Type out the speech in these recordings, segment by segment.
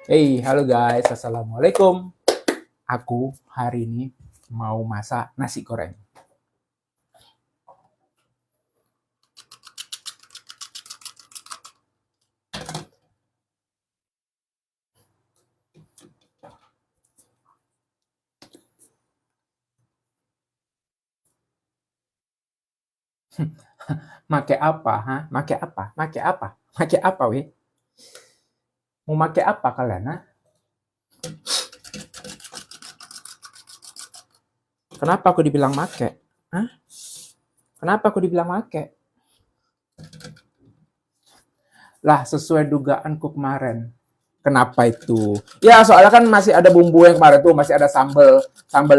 Hey, halo guys, assalamualaikum. Aku hari ini mau masak nasi goreng. Make apa, ha? Make apa? Make apa? Make apa, weh? Mau make apa kalian, ha? Kenapa aku dibilang make? Hah? Kenapa aku dibilang make? Lah, sesuai dugaanku kemarin. Kenapa itu? Ya, soalnya kan masih ada bumbu yang kemarin tuh, masih ada sambal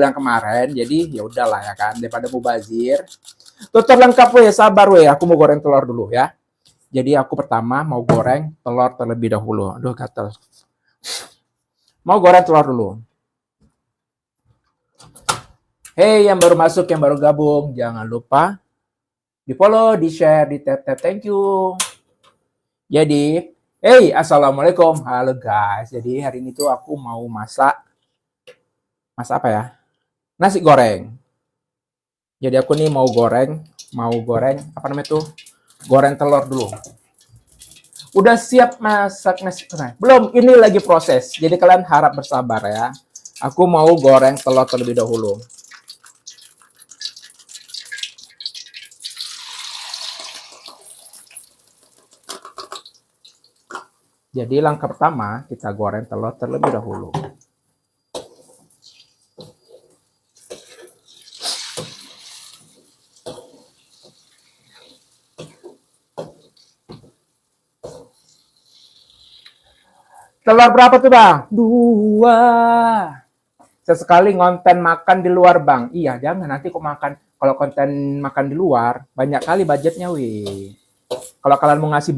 yang kemarin. Jadi ya udahlah ya kan, daripada mubazir. Tutur lengkap weh, sabar weh. Aku mau goreng telur dulu ya. Jadi aku pertama mau goreng telur terlebih dahulu. Aduh, gatel. Mau goreng telur dulu. Hey, yang baru masuk, yang baru gabung, jangan lupa di-follow, di-share, di-tap-tap. Thank you. Jadi, hey, assalamualaikum. Halo guys. Jadi hari ini tuh aku mau masak apa ya? Nasi goreng. Jadi aku nih mau goreng apa namanya tuh? Goreng telur dulu. Udah siap masak nasi goreng? Belum, ini lagi proses. Jadi kalian harap bersabar ya. Aku mau goreng telur terlebih dahulu. Jadi langkah pertama, kita goreng telur terlebih dahulu. Telur berapa tuh, Bang? 2. Sesekali ngonten makan di luar, Bang. Iya, jangan nanti kok makan. Kalau konten makan di luar, banyak kali budgetnya, wih. Kalau kalian mau ngasih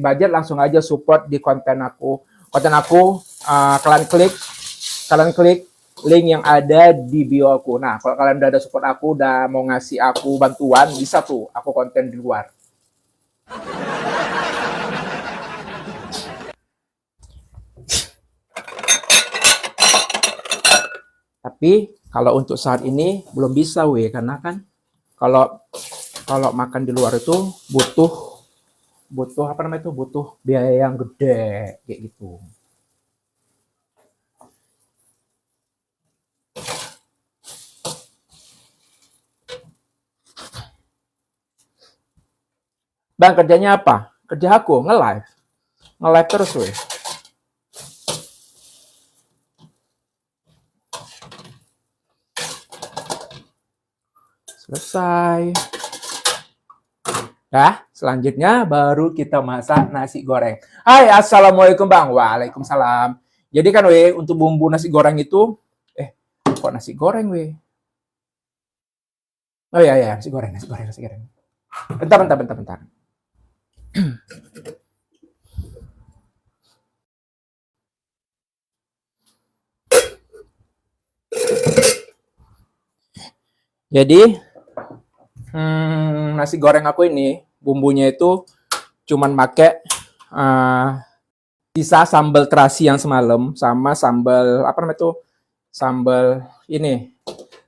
budget, langsung aja support di konten aku. Kalian klik link yang ada di bio aku. Nah, kalau kalian udah ada support aku, udah mau ngasih aku bantuan, bisa tuh aku konten di luar. Tapi kalau untuk saat ini belum bisa, weh, karena kan kalau makan di luar itu butuh apa namanya itu, butuh biaya yang gede kayak gitu. Bang, kerjanya apa? Kerja aku nge-live terus, weh. Selesai. Nah, selanjutnya baru kita masak nasi goreng. Hai, assalamualaikum Bang. Waalaikumsalam. Jadi kan, weh, untuk bumbu nasi goreng itu, kok nasi goreng, weh? Oh iya, ya, nasi goreng. Bentar. Jadi, nasi goreng aku ini, bumbunya itu cuman pakai sisa sambal terasi yang semalam, sama sambal, apa namanya itu,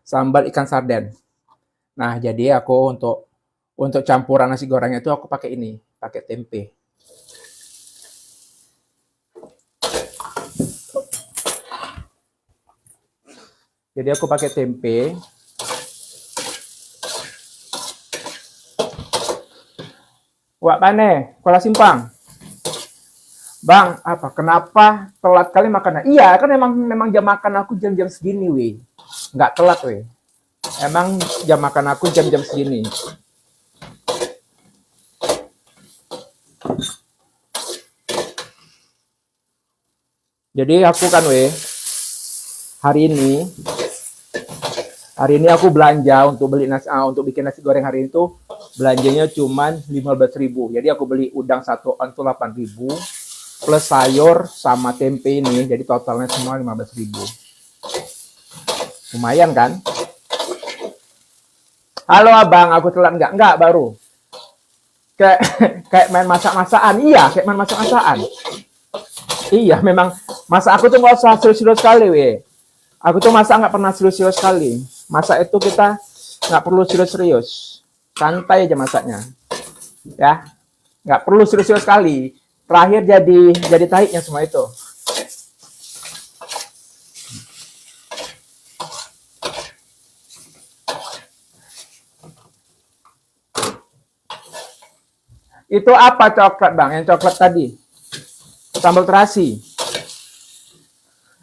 sambal ikan sarden. Nah, jadi aku untuk campuran nasi goreng itu aku pakai tempe. Jadi aku pakai tempe. Wak pane, Kuala Simpang. Bang, kenapa telat kali makannya? Iya, kan memang jam makan aku jam-jam segini, weh. Nggak telat, weh. Emang jam makan aku jam-jam segini. Jadi aku kan hari ini aku belanja untuk beli nasi, untuk bikin nasi goreng hari ini tuh belanjanya cuman 15.000. Jadi aku beli udang 1 on tuh 8.000 plus sayur sama tempe ini, jadi totalnya semua 15.000. Lumayan kan? Halo abang, aku telat nggak? Nggak, baru. Kayak kayak main masak-masakan. Iya, kayak main masak-masakan. Iya, memang masak aku tuh nggak usah serius-serius sekali, Aku tuh masak nggak pernah serius-serius sekali. Masak itu kita nggak perlu serius-serius. Santai aja masaknya. Ya, nggak perlu serius-serius sekali. Terakhir jadi taiknya semua itu. Itu apa coklat bang? Yang coklat tadi? Sambal terasi.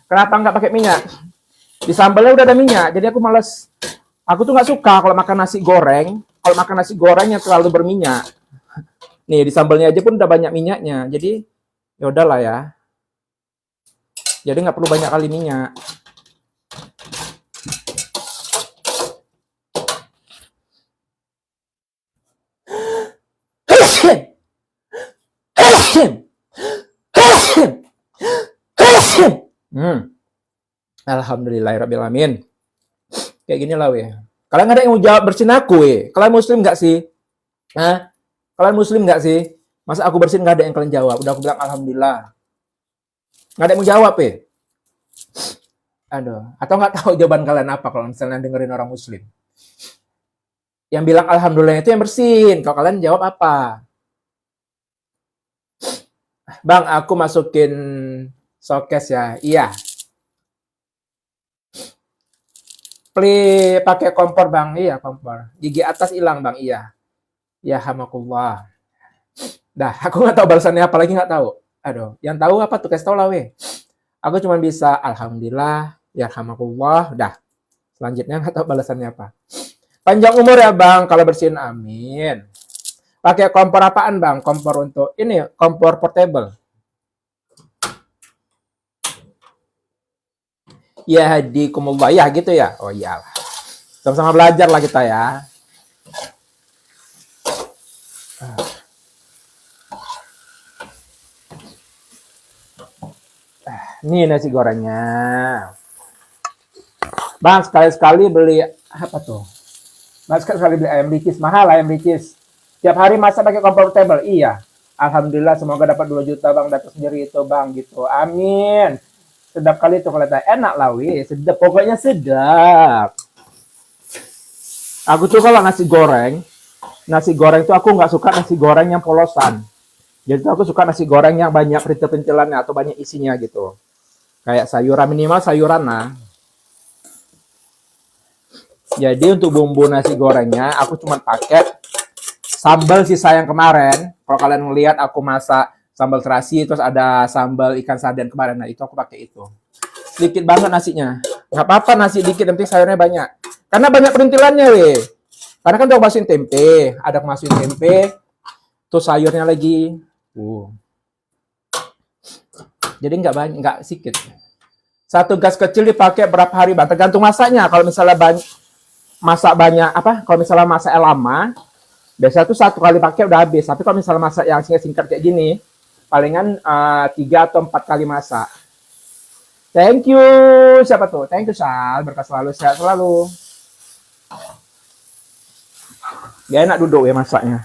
Kenapa nggak pakai minyak? Di sambalnya udah ada minyak, jadi aku males. Aku tuh nggak suka kalau makan nasi goreng. Kalau makan nasi goreng yang terlalu berminyak. Nih di sambalnya aja pun udah banyak minyaknya. Jadi ya udahlah ya. Jadi nggak perlu banyak kali minyak. Alhamdulillahirrabbilalamin. Kayak gini lah, Kalian nggak ada yang mau jawab bersihin aku, Kalian muslim nggak sih? Hah? Kalian muslim nggak sih? Masa aku bersihin nggak ada yang kalian jawab? Udah aku bilang alhamdulillah. Nggak ada yang mau jawab, Aduh. Atau nggak tahu jawaban kalian apa kalau misalnya dengerin orang muslim? Yang bilang alhamdulillah itu yang bersihin. Kalau kalian jawab apa? Bang, aku masukin showcase ya. Iya. Pakai kompor bang, iya kompor. Gigi atas hilang bang, iya. Ya hamakullah. Dah, aku nggak tahu balasannya apa lagi nggak tahu. Aduh, yang tahu apa tuh kasih tau lah Aku cuma bisa alhamdulillah, ya hamakullah. Dah, selanjutnya nggak tahu balasannya apa. Panjang umur ya bang, kalau bersihin amin. Pakai kompor apaan bang? Kompor untuk ini, kompor portable. Ya hadikumullah, ya gitu ya. Oh iya, sama-sama belajar lah kita ya. Ini nasi gorengnya. Bang, sekali-sekali beli apa tuh? Bang, sekali beli ayam ricis. Mahal ayam ricis. Tiap hari masak pakai kompor portable. Iya. Alhamdulillah, semoga dapat 2 juta bang. Dapat sendiri itu bang. Gitu. Amin. Sedap kali itu kalau enak lah, sedap. Pokoknya sedap. Aku tuh kalau nasi goreng tuh aku nggak suka nasi goreng yang polosan. Jadi aku suka nasi goreng yang banyak perintil-perintilannya atau banyak isinya gitu. Kayak sayuran, minimal sayuran lah. Jadi untuk bumbu nasi gorengnya aku cuma pakai sambal sisa yang kemarin. Kalau kalian ngelihat aku masak sambal terasi, terus ada sambal ikan sarden kemarin. Nah, itu aku pakai itu. Sedikit banget nasinya. Nggak apa-apa nasi dikit, nanti sayurnya banyak. Karena banyak perintilannya, Karena kan udah masukin tempe. Ada masukin tempe, terus sayurnya lagi. Jadi nggak banyak, nggak sedikit. Satu gas kecil dipakai berapa hari, bang? Tergantung masaknya. Kalau misalnya masak banyak, kalau misalnya masak lama, biasanya tuh 1 kali pakai udah habis. Tapi kalau misalnya masak yang singkat kayak gini, palingan 3 atau 4 kali masak. Thank you. Siapa tuh? Thank you, Sal. Berkah selalu, sehat selalu. Gak enak duduk ya masaknya.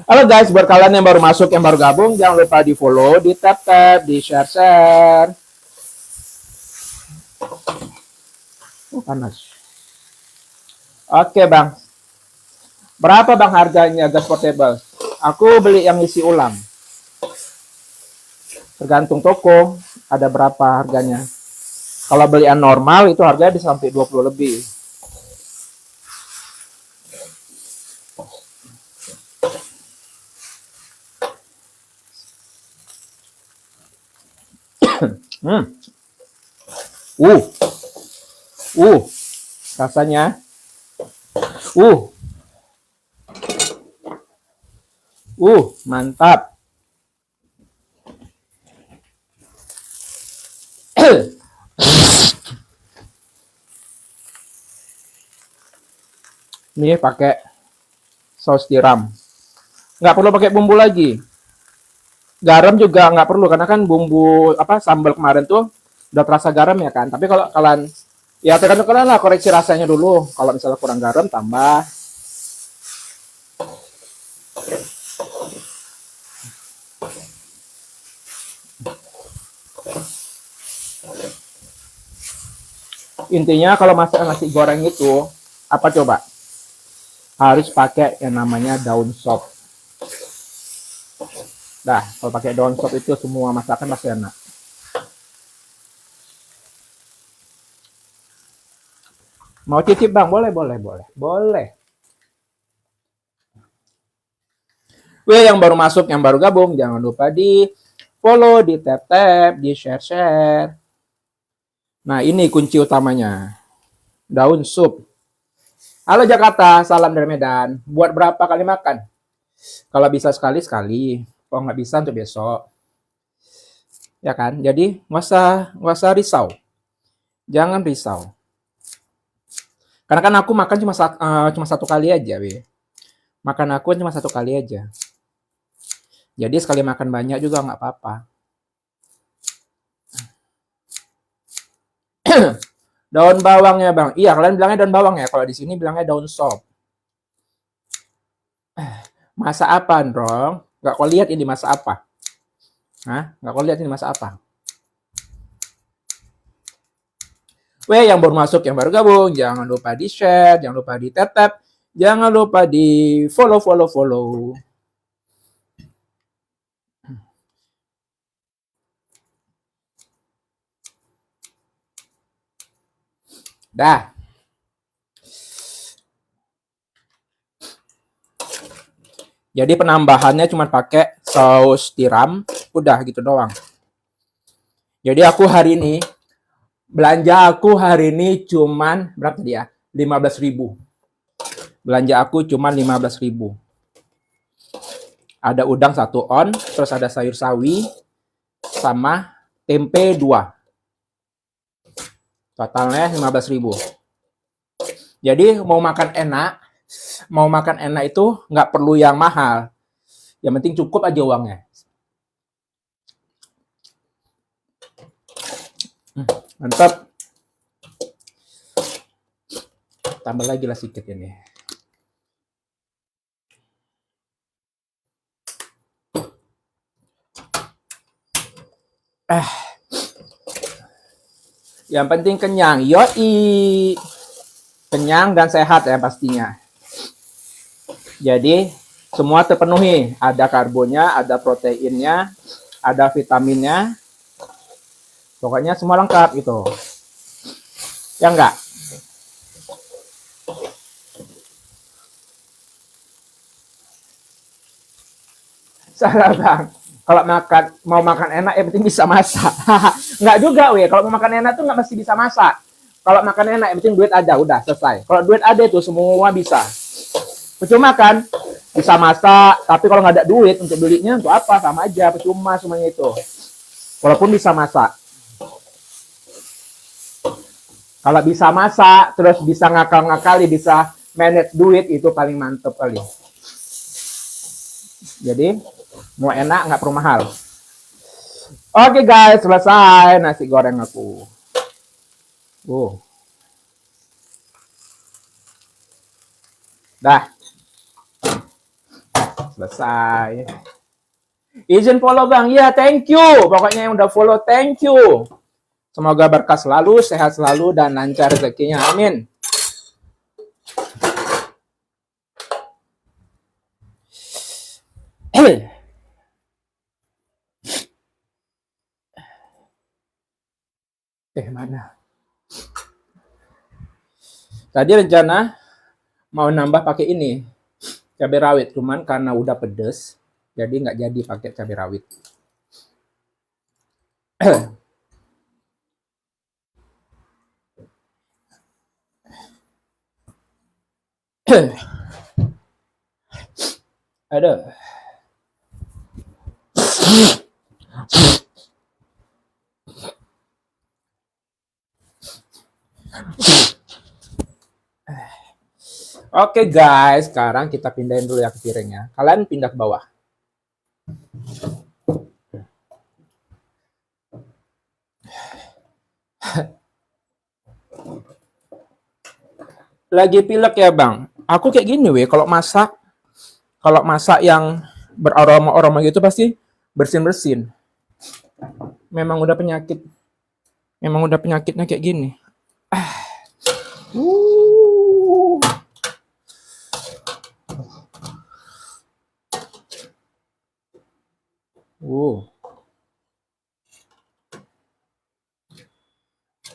Halo guys, buat kalian yang baru masuk, yang baru gabung, jangan lupa di follow, di tap-tap, di share-share. Panas. Oke bang. Berapa bang harganya gas portable? Aku beli yang isi ulang. Tergantung toko, ada berapa harganya. Kalau beli yang normal itu harganya bisa sampai 20 lebih. Rasanya. Mantap. Ini pakai saus tiram. Nggak perlu pakai bumbu lagi. Garam juga nggak perlu karena kan bumbu apa sambal kemarin tuh udah terasa garam ya kan. Tapi kalau kalian ya tergantung kalian lah, koreksi rasanya dulu. Kalau misalnya kurang garam tambah. Intinya kalau masak nasi goreng itu apa coba? Harus pakai yang namanya daun sop. Nah, kalau pakai daun sop itu semua masakan pasti enak. Mau cicip bang? Boleh, boleh, boleh, boleh. Weh, yang baru masuk, yang baru gabung, jangan lupa di follow, di tap-tap, di share-share. Nah, ini kunci utamanya. Daun sup. Halo Jakarta, salam dari Medan. Buat berapa kali makan? Kalau bisa sekali-sekali. Kalau nggak bisa untuk besok. Ya kan? Jadi nggak usah risau. Jangan risau. Karena kan aku makan cuma satu kali aja, weh. Makan aku cuma satu kali aja. Jadi sekali makan banyak juga nggak apa-apa. Daun bawangnya bang. Iya, kalian bilangnya daun bawang ya. Kalau di sini bilangnya daun sop. Masak apa, Ndrong? Nggak kau lihat ini masak apa? Hah? Nggak kau lihat ini masak apa? Weh, yang baru masuk, yang baru gabung, jangan lupa di share, jangan lupa di tap-tap, jangan lupa di follow. Dah. Jadi penambahannya cuma pakai saus tiram, udah gitu doang. Jadi belanja aku hari ini cuman berapa dia? 15.000. Belanja aku cuman 15.000. Ada udang 1 on, terus ada sayur sawi sama tempe 2. Totalnya 15.000. Jadi mau makan enak itu nggak perlu yang mahal. Yang penting cukup aja uangnya. Mantap. Tambah lagi lah sedikit ini. Yang penting kenyang. Yoi. Kenyang dan sehat ya pastinya. Jadi semua terpenuhi. Ada karbonnya, ada proteinnya, ada vitaminnya. Pokoknya semua lengkap gitu. Ya enggak? Salah bang. Kalau mau makan enak yang penting bisa masak. Enggak juga weh. Kalau mau makan enak tuh nggak mesti bisa masak. Kalau makan enak yang penting duit ada, udah selesai. Kalau duit ada itu semua bisa. Percuma kan? Bisa masak, tapi kalau nggak ada duit untuk belinya untuk apa? Sama aja, percuma semuanya itu. Walaupun bisa masak. Kalau bisa masak, terus bisa ngakal-ngakali, bisa manage duit, itu paling mantep kali. Jadi, mau enak nggak perlu mahal. Oke guys, selesai nasi goreng aku. Dah. Selesai. Izin follow bang, ya thank you. Pokoknya yang udah follow, thank you. Semoga berkah selalu, sehat selalu, dan lancar rezekinya. Amin. Mana? Tadi rencana mau nambah pakai ini, cabai rawit. Cuman karena udah pedes, jadi nggak jadi pakai cabai rawit. Aduh. Oke guys, sekarang kita pindahin dulu ya ke piringnya. Kalian pindah ke bawah. Lagi pilek ya bang. Aku kayak gini weh, kalau masak yang beraroma-aroma gitu pasti bersin-bersin. Memang udah penyakit. Memang udah penyakitnya kayak gini. Uh.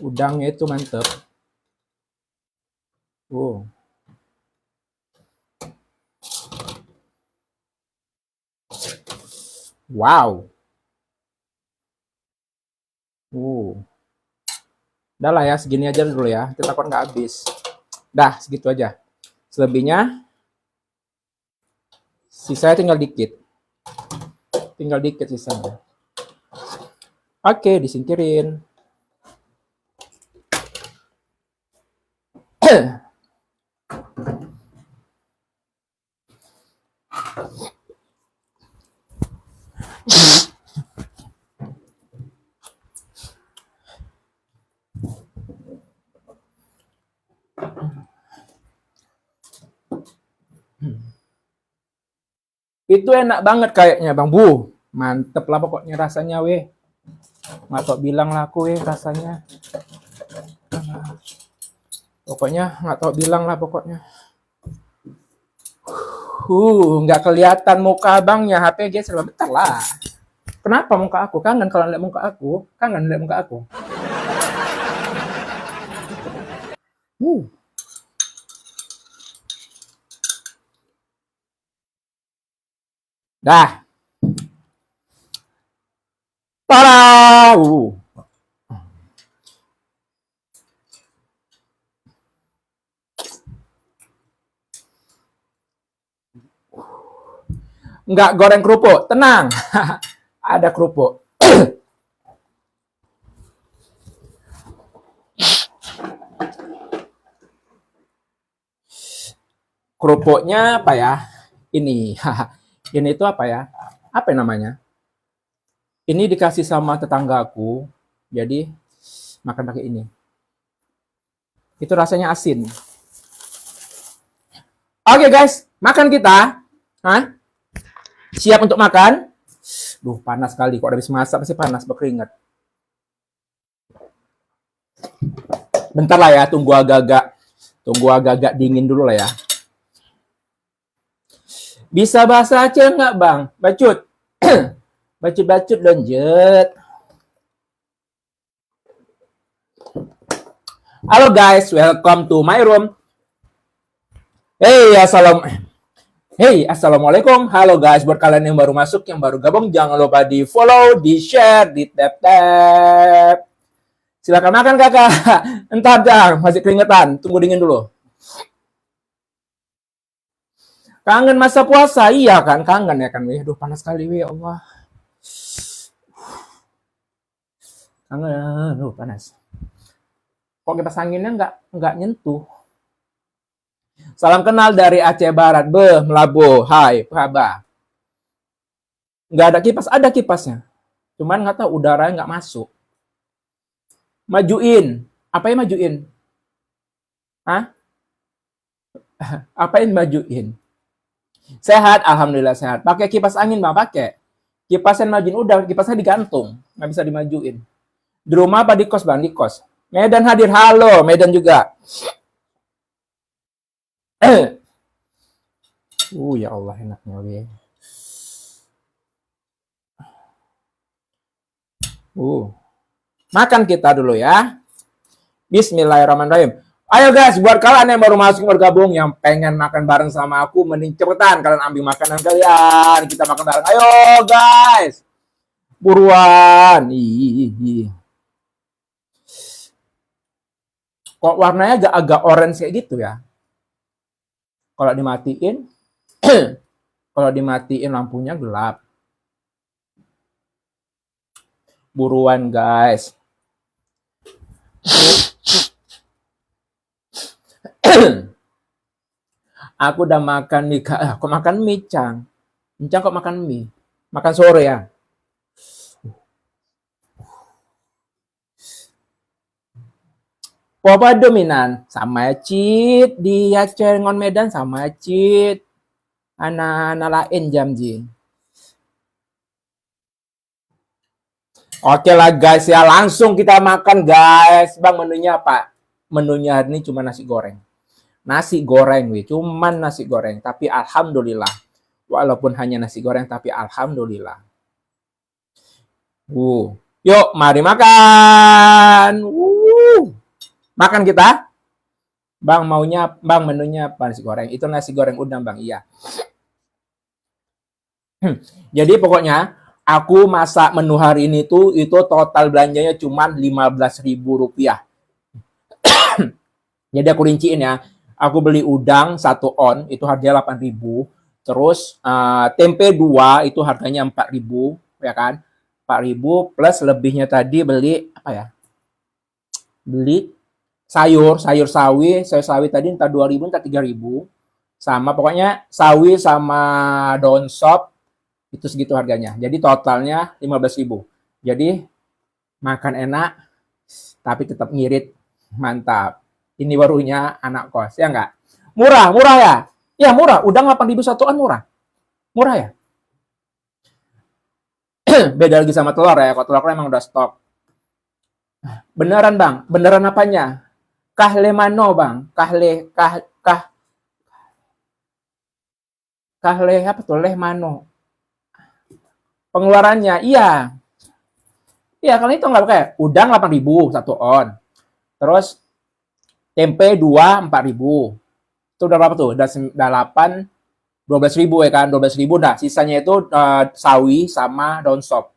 Udangnya itu mantep. Wow. Udah lah ya, segini aja dulu ya. Kita takut nggak habis. Dah, segitu aja. Selebihnya, sisanya tinggal dikit. Tinggal dikit sisanya. Oke, disingkirin. Itu enak banget kayaknya Bang Bu. Mantep lah pokoknya rasanya weh. Nggak tau bilang lah aku weh rasanya. Pokoknya nggak tau bilang lah pokoknya. Nggak kelihatan muka abangnya. HP geser bentar lah. Kenapa muka aku? Kangen kalau lihat muka aku. Kangen lihat muka aku. Dah. Tada! Nggak goreng kerupuk, tenang. Ada kerupuk. Kerupuknya apa ya? Ini. Ini itu apa ya? Apa namanya? Ini dikasih sama tetanggaku. Jadi makan pakai ini. Itu rasanya asin. Oke guys, makan kita. Hah? Siap untuk makan? Duh, panas sekali. Kok habis masak pasti panas, berkeringat. Bentar lah ya, tunggu agak-agak dingin dulu lah ya. Bisa bahasa Aceh nggak bang? Bacut. Bacut-bacut lanjut. Halo guys, welcome to my room. Hey, assalamualaikum. Halo guys, buat kalian yang baru masuk, yang baru gabung, jangan lupa di follow, di share, di tap. Silakan makan kakak. Entar dah, masih keringetan. Tunggu dingin dulu. Kangen masa puasa, iya kan? Kangen ya kan? Aduh, panas sekali, ya Allah. Kangen, panas. Kok kipas anginnya nggak nyentuh. Salam kenal dari Aceh Barat. Melabuh. Hai, apa kabar? Nggak ada kipas, ada kipasnya. Cuman nggak tahu udaranya nggak masuk. Majuin. Apa yang majuin? Hah? Apa yang majuin? Sehat, alhamdulillah sehat. Pakai kipas angin bang, pakai. Kipas yang majuin udah, kipasnya digantung, nggak bisa dimajuin. Di rumah apa di kos bang? Di kos. Medan hadir, halo, Medan juga. Ya Allah enaknya weh. Makan kita dulu ya. Bismillahirrahmanirrahim. Ayo guys, buat kalian yang baru masuk bergabung, yang pengen makan bareng sama aku, mending cepetan kalian ambil makanan kalian. Kita makan bareng. Ayo guys. Buruan. Kok warnanya agak orange kayak gitu ya? Kalau dimatiin, kalau dimatiin lampunya gelap. Buruan guys. Aku udah makan mie. Kok makan mie, Cang? Cang kok makan mie? Makan sore ya? Papa dominan sama Cit di Aceh ngon Medan sama Cit. Anak-anak lain jam ji. Oke lah guys ya, langsung kita makan guys. Bang, menunya apa? Menunya hari ini cuma nasi goreng. Nasi goreng, wih. Cuman nasi goreng. Tapi alhamdulillah. Walaupun hanya nasi goreng, tapi alhamdulillah. Yuk, mari makan. Makan kita. Bang, bang menunya apa? Nasi goreng. Itu nasi goreng udang, Bang. Iya. Jadi pokoknya aku masak menu hari ini tuh itu total belanjanya cuma Rp15.000. Jadi aku rinciin ya. Aku beli udang 1 on itu harganya 8.000. Terus tempe 2 itu harganya 4.000, ya kan? 4.000 plus lebihnya tadi beli apa ya? Beli sayur sawi tadi entah 2.000 entah 3.000. Sama pokoknya sawi sama daun sop itu segitu harganya. Jadi totalnya 15.000. Jadi makan enak tapi tetap ngirit. Mantap. Ini barunya anak kos, ya enggak? Murah ya? Ya murah, udang 8.000 satuan murah. Murah ya? Beda lagi sama telur ya, kalau telur emang udah stok. Beneran bang, beneran apanya? Kahle mano bang? Kahle apa tuh? Leh mano? Pengeluarannya, iya. Iya, kalau itu nggak pakai. Udang 8.000 1 on. Terus tempe 2 4.000. Itu udah berapa tuh? Udah 8 12.000 ya kan? 12.000 dah. Sisanya itu sawi sama daun sop.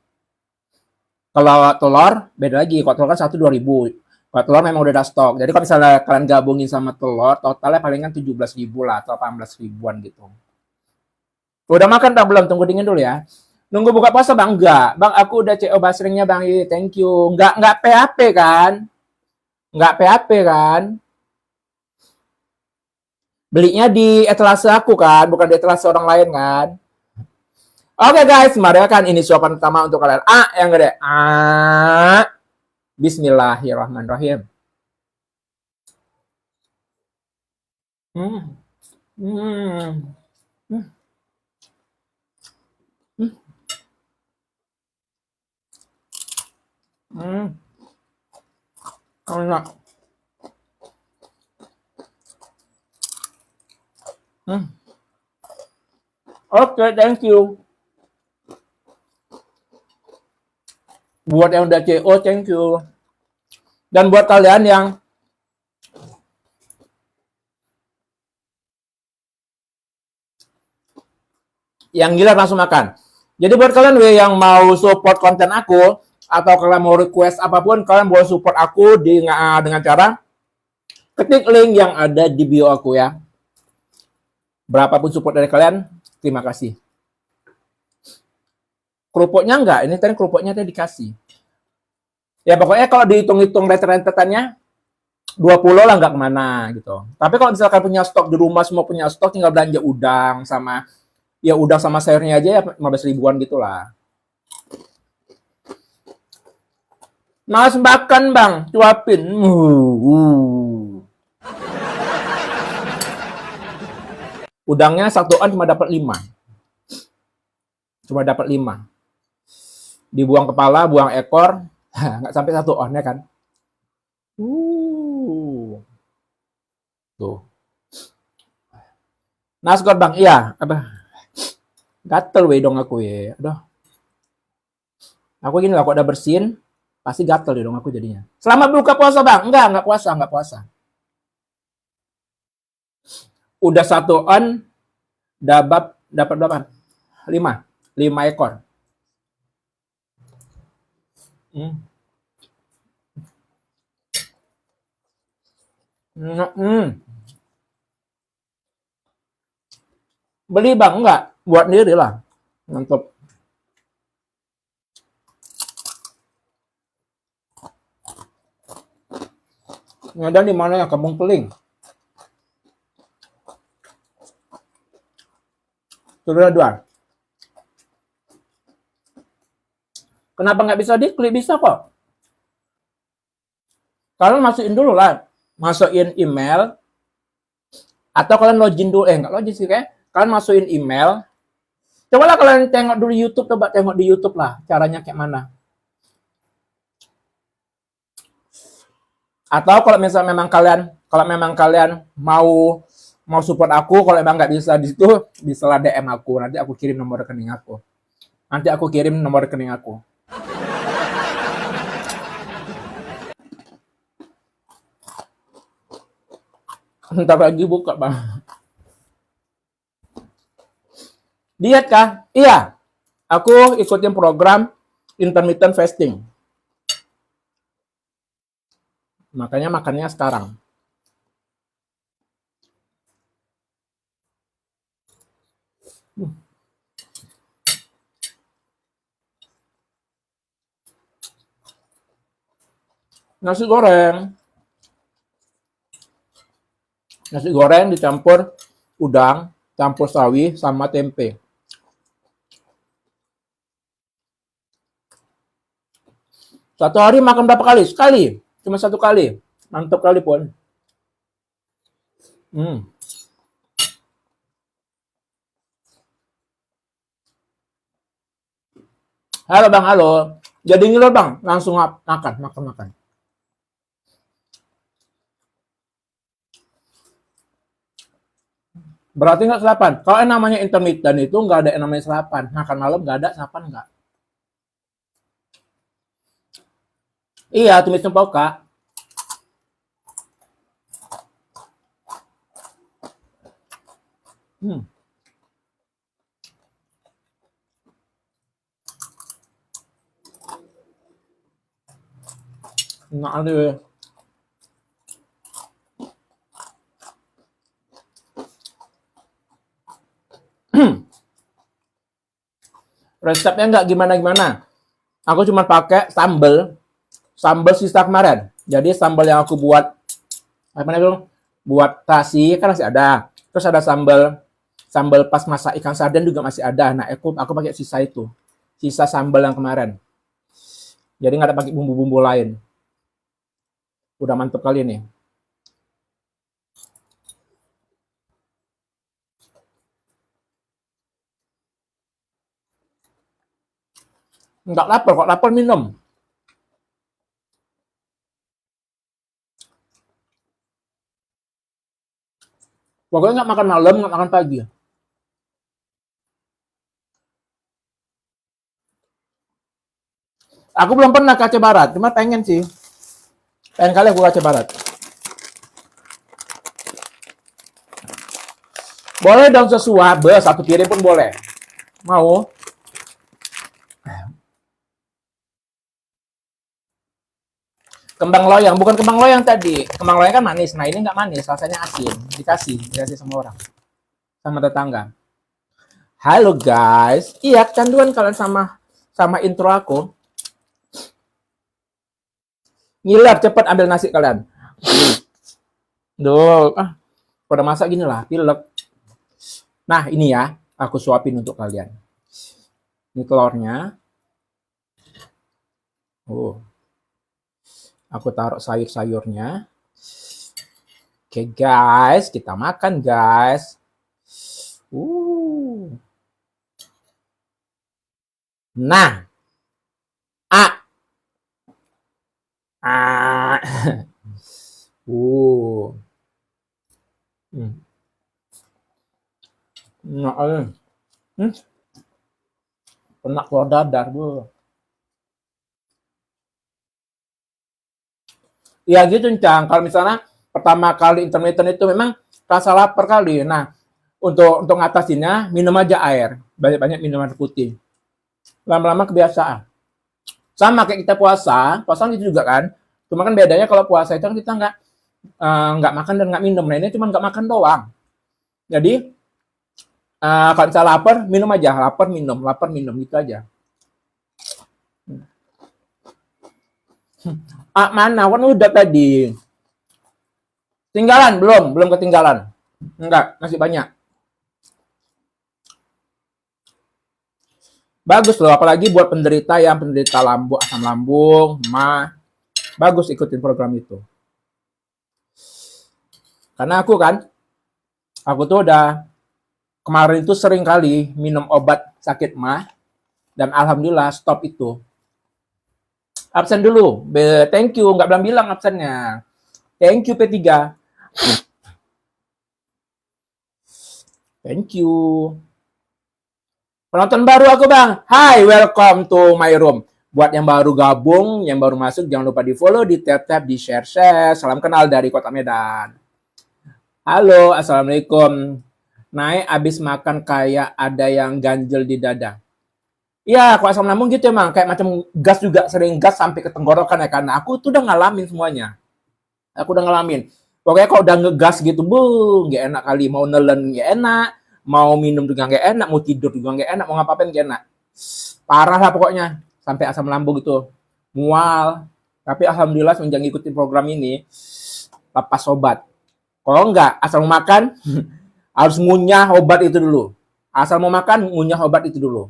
Kalau telur beda lagi. Kalau telur kan 1 2.000. Kalau telur memang udah ada stok. Jadi kalau misalnya kalian gabungin sama telur, totalnya palingan 17.000 lah atau 18 ribuan gitu. Udah makan tak belum? Tunggu dingin dulu ya. Nunggu buka puasa bang? Enggak. Bang, aku udah CO basringnya bang. Thank you. Enggak PHP kan? Enggak PHP kan? Belinya di etalase aku kan, bukan di etalase orang lain kan. Oke guys, mari makan. Ini suapan pertama untuk kalian. Yang gede. Bismillahirrahmanirrahim. Hmm. Hmm. Hmm. Hmm. Enak. Oke, thank you. Buat yang udah CO, thank you. Dan buat kalian yang gila langsung makan. Jadi buat kalian yang mau support konten aku atau kalian mau request apapun, kalian boleh support aku dengan cara ketik link yang ada di bio aku ya. Berapapun support dari kalian, terima kasih. Kerupuknya enggak, ini tadi kerupuknya tadi dikasih. Ya pokoknya kalau dihitung-hitung rentetannya 20 lah nggak kemana gitu. Tapi kalau misalkan punya stok di rumah, semua punya stok, tinggal belanja udang sama sayurnya aja ya 15 ribuan gitulah. Mas makan bang, cuapin. Udangnya 1 on cuma dapat 5. Cuma dapat 5. Dibuang kepala, buang ekor, nggak sampai 1 on ya kan. Tuh. Nasgor bang, iya. Apa? Gatel weh dong aku ya. Aduh. Aku gini lah, kok udah bersin, pasti gatel dong aku jadinya. Selamat buka puasa bang. Enggak puasa. Udah 1 on, dapat berapa? 5 ekor. Beli bang, enggak. Buat sendiri lah. Mantap. Ada di mana ya, Kampung Keling. Sudah dua. Kenapa nggak bisa diklik? Bisa kok. Kalian masukin dulu lah. Masukin email. Atau kalian login dulu. Nggak login sih kayak. Kalian masukin email. Cobalah kalian tengok dulu YouTube. Coba tengok di YouTube lah. Caranya kayak mana. Atau kalau misalnya memang kalian mau support aku, kalau emang nggak bisa di situ, bisa DM aku. Nanti aku kirim nomor rekening aku. Ntar lagi buka, Bang. Diet kah? Iya. Aku ikutin program intermittent fasting. Makanya makannya sekarang. Nasi goreng. Nasi goreng dicampur udang, campur sawi, sama tempe. Satu hari makan berapa kali? Sekali. Cuma satu kali. Mantap kali pun. Halo Bang, halo. Jadi ngiler Bang, langsung makan. Berarti nggak sarapan. Kalau yang namanya intermittent itu nggak ada yang namanya sarapan. Makan malam nggak ada, sarapan nggak. Iya, tumis cempaka. Enak ada. Resepnya nggak gimana-gimana. Aku cuma pakai sambal sisa kemarin. Jadi sambal yang aku buat apa namanya buat tasi kan masih ada. Terus ada sambal pas masak ikan sarden juga masih ada. Nah, aku pakai sisa itu. Sisa sambal yang kemarin. Jadi nggak ada pakai bumbu-bumbu lain. Udah mantep kali nih. Nggak lapar, kok lapar minum. Pokoknya nggak makan malam, nggak makan pagi. Aku belum pernah ke Aceh Barat, cuma pengen sih. Pengen kali aku ke Aceh Barat. Boleh dong sesuap, satu piring pun boleh. Mau? Kembang loyang, bukan kembang loyang tadi. Kembang loyang kan manis, nah ini nggak manis, rasanya asin. Dikasih sama orang, sama tetangga. Halo guys, iya canduan kalian sama intro aku. Ngiler, cepet ambil nasi kalian. Duh, pada masak gini lah, pilek. Nah ini ya, aku suapin untuk kalian. Ini telurnya. Aku taruh sayur-sayurnya. Oke guys, kita makan guys. Nah. Nah, kena keluar dadar, Bu. Ya gitu, Cang. Kalau misalnya pertama kali intermittent itu memang rasa lapar kali. Nah, untuk ngatasinnya minum aja air. Banyak-banyak minum air putih. Lama-lama kebiasaan. Sama kayak kita puasa gitu juga kan. Cuma kan bedanya kalau puasa itu kan kita nggak makan dan nggak minum. Nah ini cuma nggak makan doang. Jadi kalau misalnya lapar, minum aja. Lapar, minum gitu aja. Mana? Kan udah tadi. Tinggalan? Belum ketinggalan. Enggak, masih banyak. Bagus loh, apalagi buat penderita yang penderita lambung, asam lambung, mah. Bagus ikutin program itu. Karena aku tuh udah kemarin itu sering kali minum obat sakit mah dan alhamdulillah stop itu. Absen dulu. Thank you, nggak bilang-bilang absennya. Thank you P3. Thank you. Penonton baru aku bang. Hi, welcome to my room. Buat yang baru gabung, yang baru masuk, jangan lupa di follow, di tap-tap, di share-share. Salam kenal dari Kota Medan. Halo, Assalamualaikum. Naik abis makan kayak ada yang ganjel di dada. Iya, kalau asam lambung gitu emang. Kayak macam gas juga, sering gas sampai ke tenggorokan ya. Karena aku tuh udah ngalamin semuanya. Aku udah ngalamin. Pokoknya kalau udah ngegas gitu, nggak enak kali. Mau nelen nggak enak, mau minum juga nggak enak, mau tidur juga nggak enak, mau ngapain nggak enak. Parah lah pokoknya. Sampai asam lambung gitu. Mual. Tapi alhamdulillah semenjak ngikutin program ini, lepas obat. Kalau nggak, asal mau makan, harus ngunyah obat itu dulu. Asal mau makan, ngunyah obat itu dulu.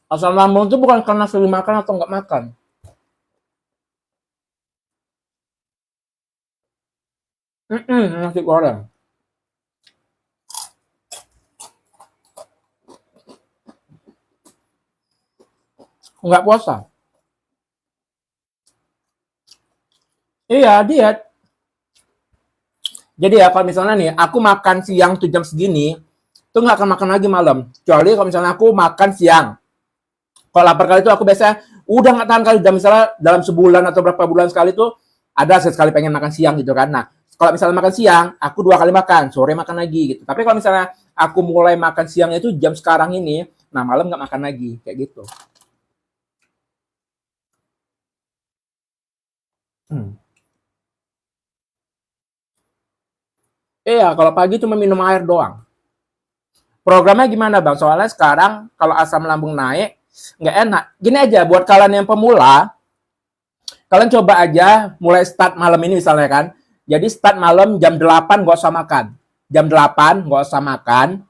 Asam lambung itu bukan karena sering makan atau nggak makan. Nasi goreng. Nggak puasa. Iya, diet. Jadi ya, kalau misalnya nih, aku makan siang tuh jam segini, tuh nggak akan makan lagi malam. Kecuali kalau misalnya aku makan siang. Kalau lapar kali itu aku biasa udah nggak tahan kali. Dan misalnya dalam sebulan atau berapa bulan sekali tuh ada sekali pengen makan siang gitu kan. Nah, kalau misalnya makan siang, aku 2 kali makan, sore makan lagi gitu. Tapi kalau misalnya aku mulai makan siang itu jam sekarang ini, nah malam nggak makan lagi kayak gitu. Hmm. Iya, kalau pagi cuma minum air doang. Programnya gimana bang? Soalnya sekarang kalau asam lambung naik, nggak enak. Gini aja, buat kalian yang pemula, kalian coba aja mulai start malam ini misalnya kan. Jadi start malam jam 8 nggak usah makan. Jam 8 nggak usah makan.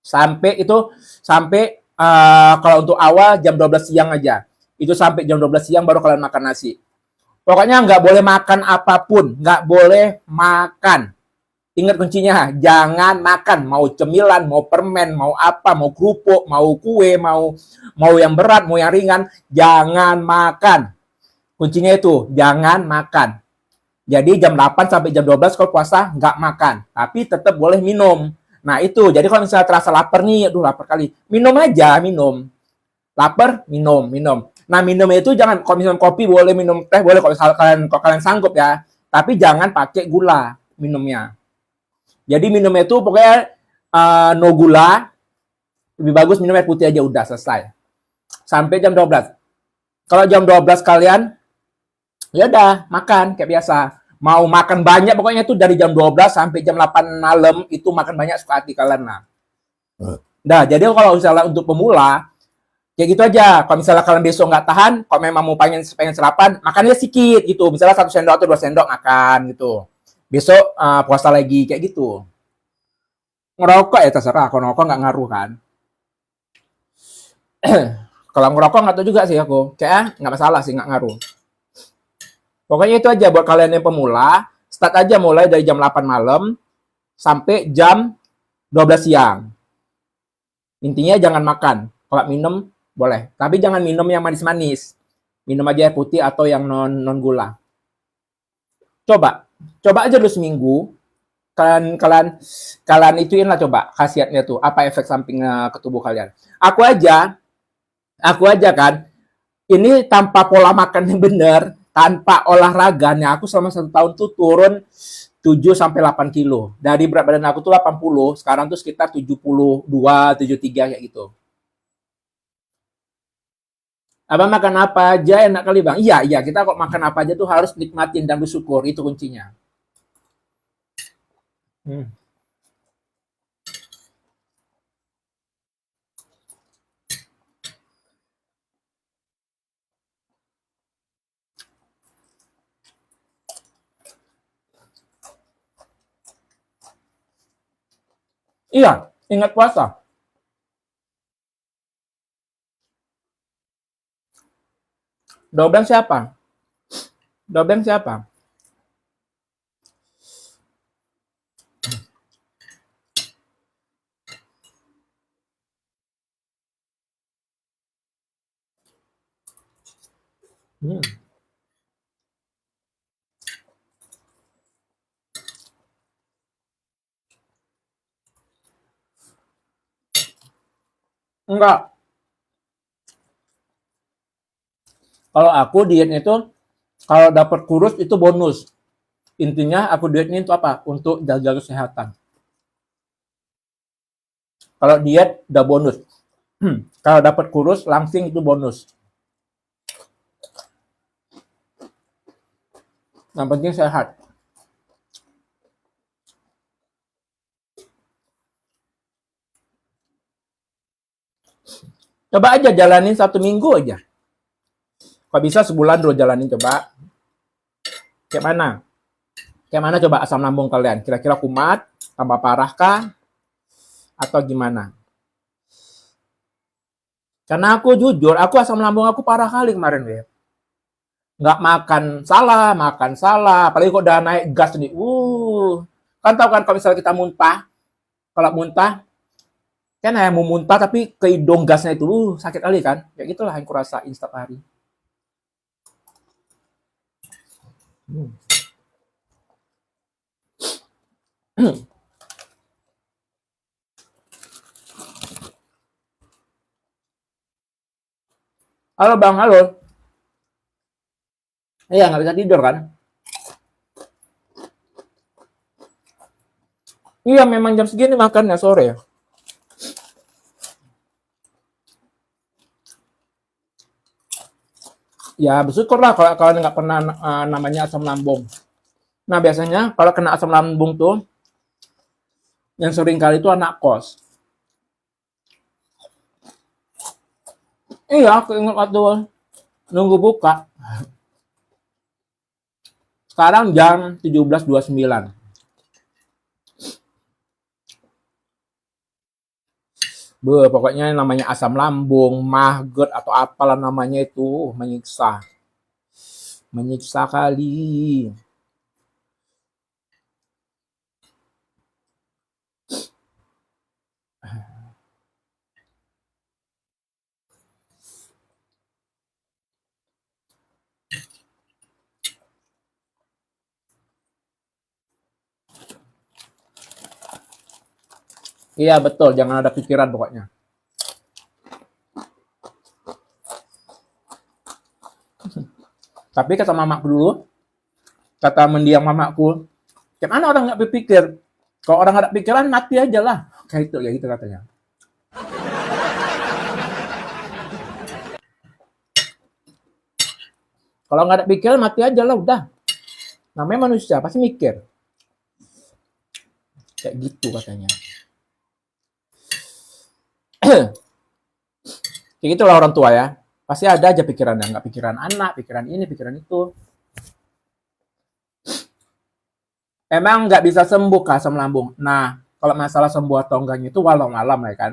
Sampai kalau untuk awal jam 12 siang aja. Itu sampai jam 12 siang baru kalian makan nasi. Pokoknya nggak boleh makan apapun. Nggak boleh makan. Ingat kuncinya, jangan makan. Mau cemilan, mau permen, mau apa, mau kerupuk, mau kue, mau yang berat, mau yang ringan. Jangan makan. Kuncinya itu, jangan makan. Jadi jam 8 sampai jam 12 kalau puasa nggak makan. Tapi tetap boleh minum. Nah itu, jadi kalau misalnya terasa lapar nih, aduh lapar kali. Minum aja, minum. Lapar, minum, minum. Nah minum itu jangan, kalau misalnya kopi boleh, minum teh boleh kalau kalian sanggup ya. Tapi jangan pakai gula minumnya. Jadi minumnya itu pokoknya no gula, lebih bagus minum air putih aja udah selesai. Sampai jam 12. Kalau jam 12 kalian ya udah makan kayak biasa. Mau makan banyak pokoknya itu dari jam 12 sampai jam 8 malam itu makan banyak suka hati kalian nah. Nah, jadi kalau misalnya untuk pemula kayak gitu aja. Kalau misalnya kalian besok nggak tahan, kalau memang mau pengen sarapan, makannya sedikit gitu. Misalnya 1 sendok atau 2 sendok makan gitu. Besok puasa lagi kayak gitu. Ngerokok ya terserah. Kalau ngerokok nggak ngaruh kan. Kalau ngerokok nggak tahu juga sih aku. Kayak nggak masalah sih, nggak ngaruh. Pokoknya itu aja buat kalian yang pemula. Start aja mulai dari jam 8 malam sampai jam 12 siang. Intinya jangan makan. Kalau minum boleh. Tapi jangan minum yang manis-manis. Minum aja air putih atau yang non gula. Coba. Coba aja dulu seminggu. Kalian kalian kalian ituin lah coba khasiatnya tuh apa efek sampingnya ke tubuh kalian. Aku aja kan ini tanpa pola makan yang benar, tanpa olahraganya, aku selama 1 tahun tuh turun 7 sampai 8 kilo. Dari berat badan aku tuh 80, sekarang tuh sekitar 72, 73 kayak gitu. Abang makan apa aja enak kali bang? Iya, iya kita kok makan apa aja tuh harus nikmatin dan bersyukur, itu kuncinya. Hmm. Iya, ingat puasa. Dobeng siapa? Dobeng siapa? Hmm. Enggak. Kalau aku dietnya itu, kalau dapat kurus itu bonus. Intinya aku dietnya itu apa? Untuk jaga kesehatan. Kalau diet udah bonus. Kalau dapat kurus langsing itu bonus. Yang penting sehat. Coba aja jalanin 1 minggu aja. Kalau bisa sebulan dulu jalanin coba. Kayak mana? Kayak mana coba asam lambung kalian? Kira-kira kumat? Tambah parah kah? Atau gimana? Karena aku jujur, aku asam lambung aku parah kali kemarin, ya. Nggak makan salah. Apalagi kok udah naik gas nih. Kan tahu kan kalau misalnya kita muntah, kalau muntah, kan mau muntah tapi ke hidung gasnya itu, sakit kali kan? Kayak gitulah yang kurasain setiap hari. Hmm. Halo Bang, halo. Iya, nggak bisa tidur kan? Iya, memang jam segini makannya sore ya. Ya, bersyukur lah kalau kalian nggak pernah namanya asam lambung. Nah, biasanya kalau kena asam lambung tuh, yang sering kali itu anak kos. Iya, aku ingat waktu nunggu buka. Sekarang jam 17.29. Pokoknya namanya asam lambung, maggot atau apalah namanya itu, menyiksa. Menyiksa kali. Iya betul, jangan ada pikiran pokoknya. Tapi kata mamaku dulu, kata mendiang mamaku, gimana orang nggak berpikir? Kalau orang nggak ada pikiran, mati aja lah. Kayak gitu katanya. Kalau nggak ada pikiran, mati aja lah udah. Namanya manusia, pasti mikir. Kayak gitu katanya. Kayak gitulah orang tua ya. Pasti ada aja pikirannya, nggak pikiran anak, pikiran ini, pikiran itu. Emang nggak bisa sembuh ke asam lambung. Nah, kalau masalah sembuh atau enggaknya itu walau alam ya kan.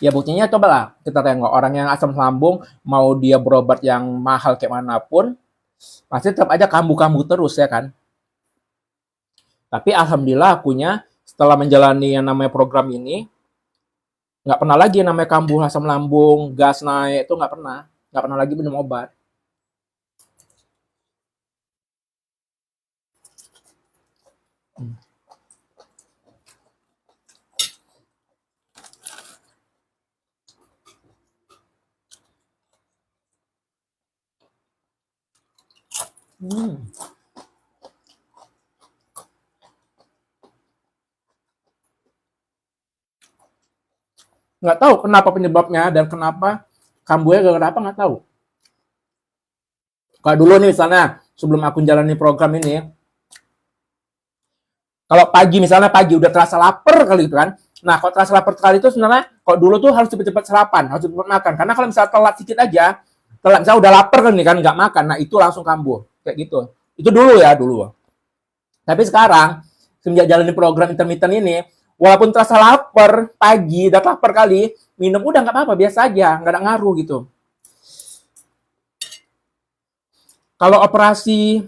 Ya buktinya cobalah kita tengok orang yang asam lambung mau dia berobat yang mahal kayak manapun pasti tetap aja kambuh-kambuh terus ya kan. Tapi alhamdulillah akunya setelah menjalani yang namanya program ini nggak pernah lagi yang namanya kambuh asam lambung, gas naik itu nggak pernah lagi minum obat. Hmm. Nggak tahu kenapa penyebabnya dan kenapa kambuhnya gara-gara apa nggak tahu. Kalau dulu nih misalnya sebelum aku jalani program ini, kalau pagi udah terasa lapar kali itu kan. Nah kalau terasa lapar kali itu sebenarnya kalau dulu tuh harus cepet-cepet sarapan, harus cepet makan. Karena kalau misalnya telat sedikit aja, telat misalnya udah lapar kan nih kan nggak makan, nah itu langsung kambuh kayak gitu. Itu dulu ya dulu. Tapi sekarang semenjak jalani program intermittent ini, Walaupun terasa lapar pagi, udah lapar kali, minum udah nggak apa-apa, biasa aja, nggak ada ngaruh gitu. Kalau operasi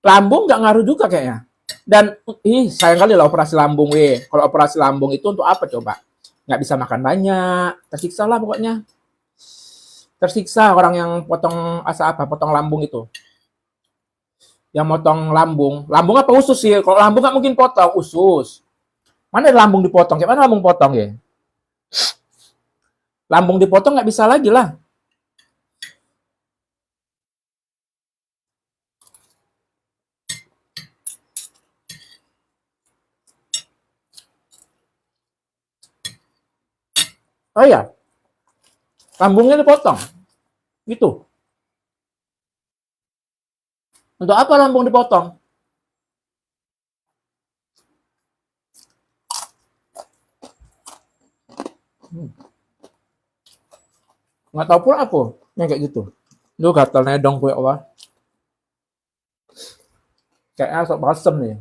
lambung nggak ngaruh juga kayaknya. Dan sayang kali lah operasi lambung, weh. Kalau operasi lambung itu untuk apa coba? Nggak bisa makan banyak, tersiksa lah pokoknya. Tersiksa orang yang potong potong lambung itu. Yang potong lambung. Lambung apa usus sih? Kalau lambung nggak mungkin potong, usus. Mana lambung dipotong? Kayak mana lambung potong ya? Lambung dipotong nggak bisa lagi lah. Oh iya, lambungnya dipotong. Gitu. Untuk apa lambung dipotong? Nggak tahu pula aku yang kayak gitu. Lu gatalnya dong gue Allah. Kayaknya sok basem nih.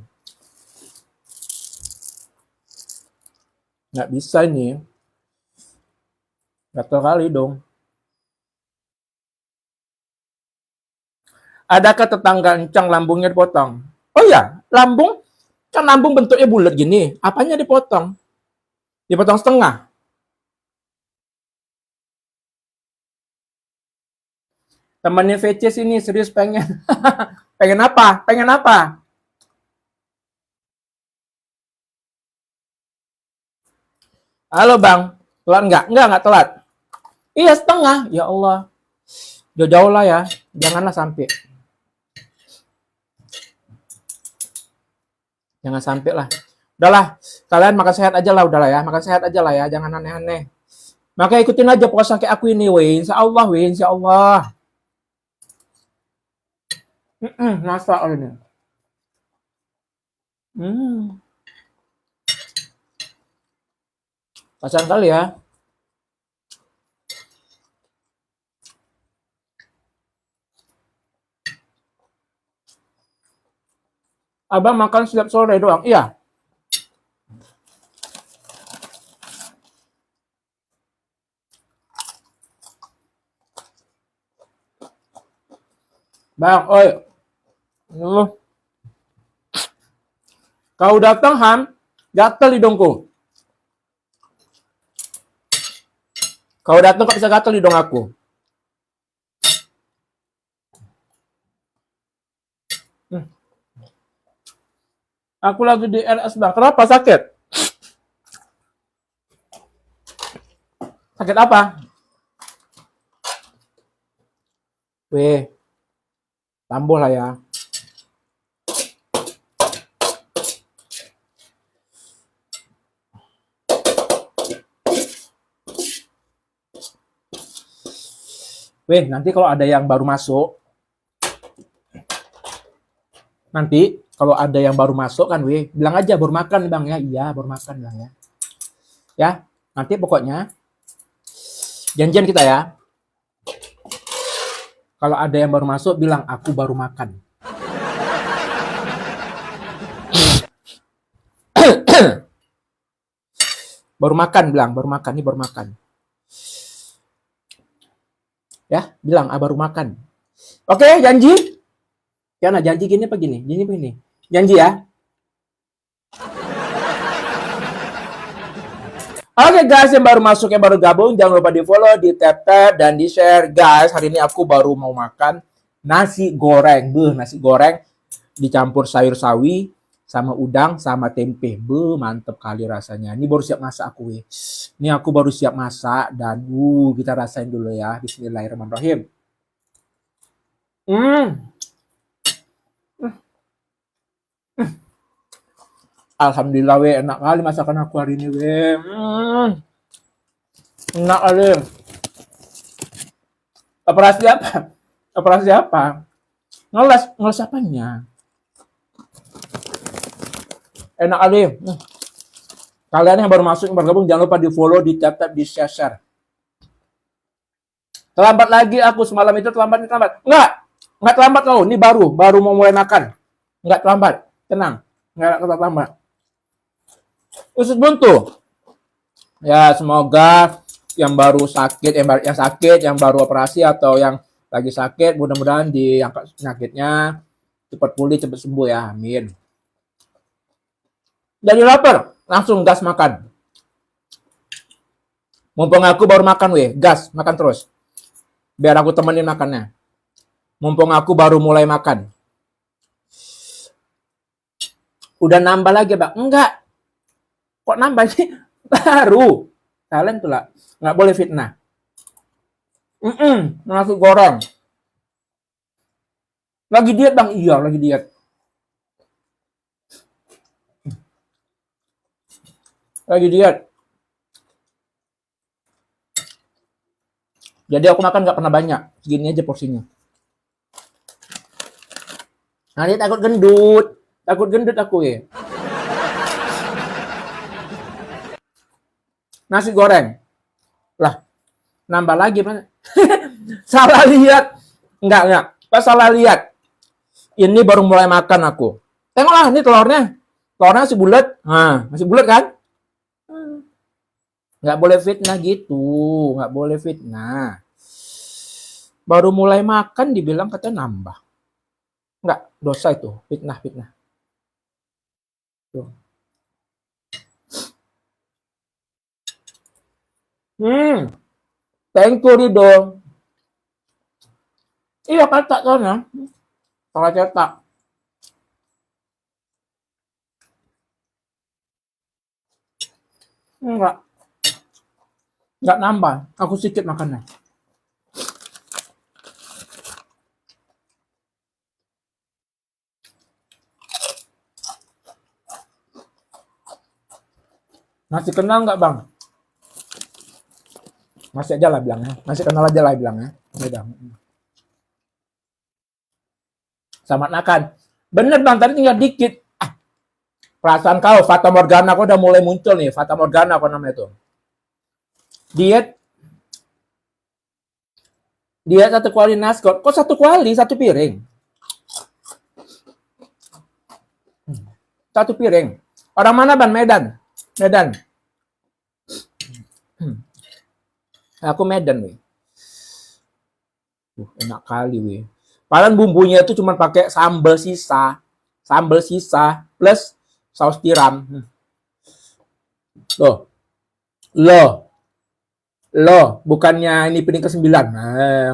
Nggak bisa ini. Gatal kali dong. Adakah tetangga encang lambungnya dipotong? Oh iya, lambung kan lambung bentuknya bulat gini. Apanya dipotong? Dipotong setengah. Temannya VC sini serius pengen. Pengen apa? Pengen apa? Halo Bang, telat nggak? Nggak telat. Iya setengah. Ya Allah. Jauh-jauh lah ya. Janganlah sampai. Jangan sampai lah. Udahlah, kalian makan sehat aja lah, udahlah ya. Makan sehat aja lah ya, jangan aneh-aneh. Maka ikutin aja puasa kayak aku ini, weh. Insya Allah, weh. Insya Allah. Masak ini. Kasihan kali ya. Abang makan setiap sore doang. Iya. Bang, oi. Kau datang, Ham. Gatel hidungku. Kau datang kok bisa gatel hidung aku. Aku lagi di RS, Bang. Kenapa sakit? Sakit apa? Weh, tambuh lah ya. Weh, nanti kalau ada yang baru masuk, kan, weh, bilang aja baru makan, Bang ya. Iya, baru makan, Bang ya. Ya, nanti pokoknya janjian kita ya. Kalau ada yang baru masuk, bilang aku baru makan. Baru makan, bilang baru makan, ini baru makan. Ya, bilang baru makan. Oke, janji? Ya, nah janji gini apa gini? Janji apa gini? Janji ya. Oke guys, yang baru masuk, yang baru gabung, jangan lupa di follow, di tap dan di share. Guys, hari ini aku baru mau makan nasi goreng. Nasi goreng dicampur sayur sawi sama udang sama tempe. Mantep kali rasanya. Ini baru siap masak aku. Ini aku baru siap masak dan kita rasain dulu ya. Bismillahirrahmanirrahim. Alhamdulillah weh, enak kali masakan aku hari ini weh. Enak kali. Operasi apa? Operasi apa? Ngeles apanya? Enak kali. Kalian yang baru masuk, yang baru gabung, jangan lupa di follow, di tap, di share. Terlambat lagi aku semalam itu terlambat. Enggak terlambat kau. Ini baru mau mulai makan. Enggak terlambat. Tenang. Enggak terlambat. Usus buntu. Ya, semoga yang baru sakit, yang sakit, yang baru operasi atau yang lagi sakit, mudah-mudahan diangkat penyakitnya, cepat pulih, cepat sembuh ya. Amin. Jadi lapar, langsung gas makan. Mumpung aku baru makan, gas makan terus. Biar aku temenin makannya. Mumpung aku baru mulai makan. Udah nambah lagi, Bang? Enggak. Kok nambah sih? Baru. Kalian tuh lah. Nggak boleh fitnah. Nasi goreng. Lagi diet, Bang? Iya, lagi diet. Lagi diet. Jadi aku makan nggak pernah banyak. Segini aja porsinya. Nanti takut gendut. Takut gendut aku ya. Nasi goreng. Lah, nambah lagi mana? Salah lihat. Enggak. Pas salah lihat. Ini baru mulai makan aku. Tengoklah, ini telurnya. Telurnya masih bulat. Nah, masih bulat kan? Nggak boleh fitnah gitu. Nggak boleh fitnah. Baru mulai makan dibilang katanya nambah. Nggak, dosa itu. Fitnah. Tuh. Thank you, Rido. Iya, kata soalnya. Salah cetak. Enggak nambah. Aku sedikit makannya. Masih kenal nggak, Bang? Masih aja lah bilangnya. Masih kenal aja lah bilangnya. Beda. Selamat makan. Bener, Bang, tadi tinggal dikit. Perasaan kau, Fata Morgana kau udah mulai muncul nih. Fata Morgana kau namanya tuh. Diet satu kuali nasi. Kok satu kuali, satu piring? Satu piring. Orang mana, Bang? Medan. Aku Medan, weh. Enak kali, weh. Padahal bumbunya itu cuma pakai sambal sisa plus saus tiram. Loh, bukannya ini piring ke-9.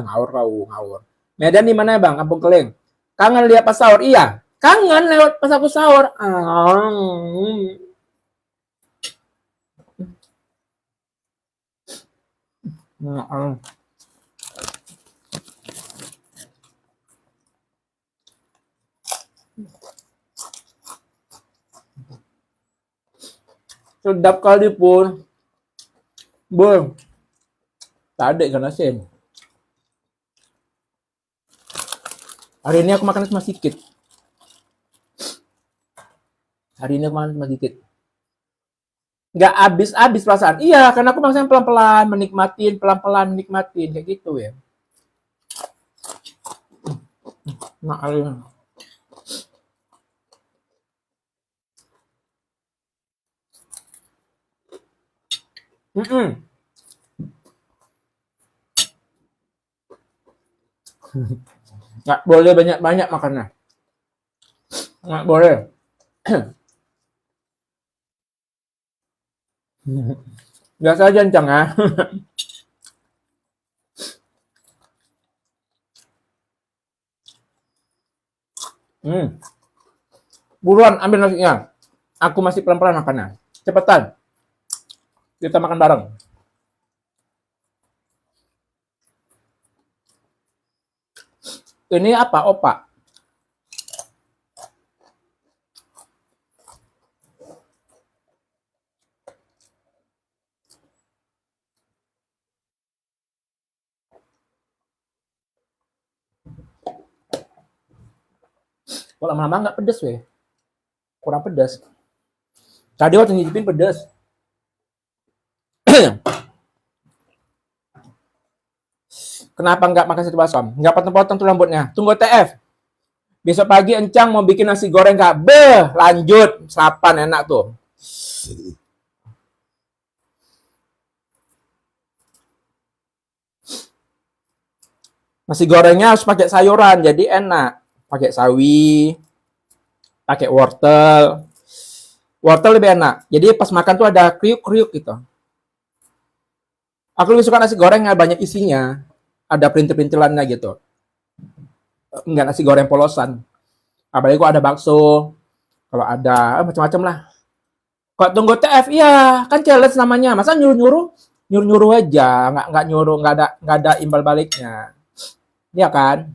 Ngawur. Medan di mana, Bang? Kampung Keleng. Kangen lihat pas sahur? Iya, kangen lewat pas aku sahur. Sedap kali pun. Bang. Tadi kan asin. Hari ini aku makan cuma sedikit. Nggak habis-habis perasaan. Iya, karena aku makan pelan-pelan, menikmatin kayak gitu ya. Nah, nggak boleh banyak-banyak makannya. Nggak boleh. Biasa aja Encang ya. Buruan ambil nasinya. Aku masih pelan-pelan makannya. Cepetan. Kita makan bareng. Ini apa? Opak. Kok lama-lama nggak pedes, weh. Kurang pedas. Tadi waktu nyicipin pedas. Kenapa nggak makan satu baskom? Nggak potong-potong tuh rambutnya. Tunggu TF. Besok pagi Encang mau bikin nasi goreng, Kak. Lanjut. Sarapan enak tuh. Nasi gorengnya harus pakai sayuran, jadi enak. Pakai sawi, pakai wortel. Wortel lebih enak. Jadi pas makan tuh ada kriuk-kriuk gitu. Aku lebih suka nasi goreng yang banyak isinya. Ada perintil-perintilannya gitu. Enggak nasi goreng polosan. Apalagi kalau ada bakso, kalau ada macam-macam lah. Kok tunggu TF, iya kan challenge namanya. Masa nyuruh-nyuruh aja, nggak nyuruh, nggak ada imbal baliknya. Iya kan?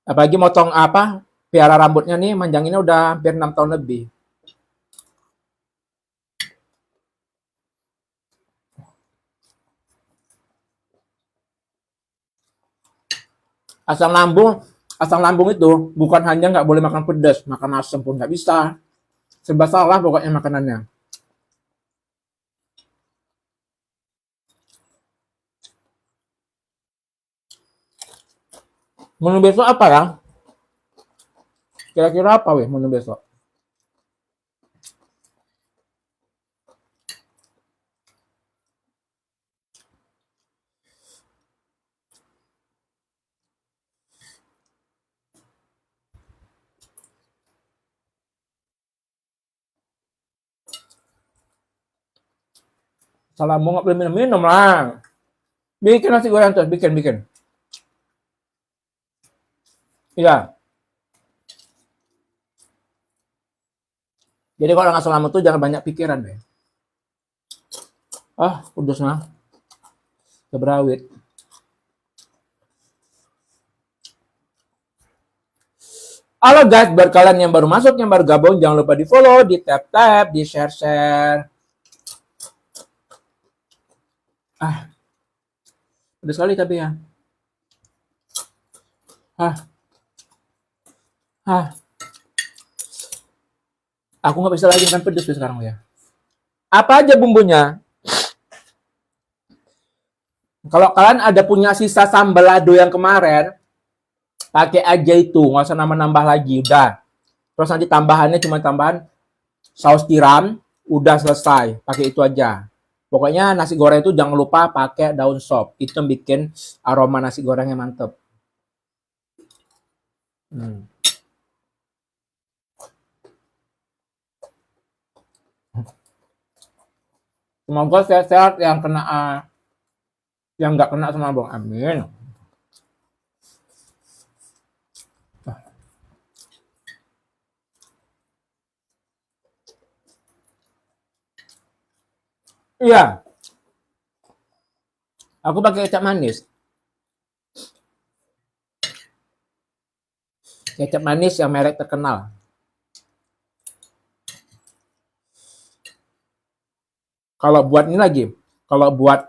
Apalagi motong apa? Piara rambutnya nih manjanginnya udah hampir 6 tahun lebih. Asam lambung, asam lambung itu bukan hanya nggak boleh makan pedas, makan asam pun nggak bisa. Serba salah pokoknya makanannya. Menu besok apa ya? Kira-kira apa weh menu besok? Salah mau nggak boleh minum-minum lah. Bikin nasi goreng terus, bikin. Iya. Jadi kalau nggak selamat tuh jangan banyak pikiran deh. Ah, udah nah. Keberawit. Halo guys, buat kalian yang baru masuk, yang baru gabung, jangan lupa di follow, di tap-tap, di share-share. Ah, udah sekali tapi ya. Ah, aku nggak bisa lagi makan pedas sekarang ya. Apa aja bumbunya? Kalau kalian ada punya sisa sambal lado yang kemarin, pakai aja itu, nggak usah nambah-nambah lagi, udah. Terus nanti tambahannya cuma tambahan saus tiram, udah selesai, pakai itu aja. Pokoknya nasi goreng itu jangan lupa pakai daun sop, itu yang bikin aroma nasi gorengnya mantep. Hmm. Semoga sehat-sehat yang nggak kena sama Bang Amin. Iya, aku pakai kecap manis. Kecap manis yang merek terkenal. Kalau buat ini lagi, kalau buat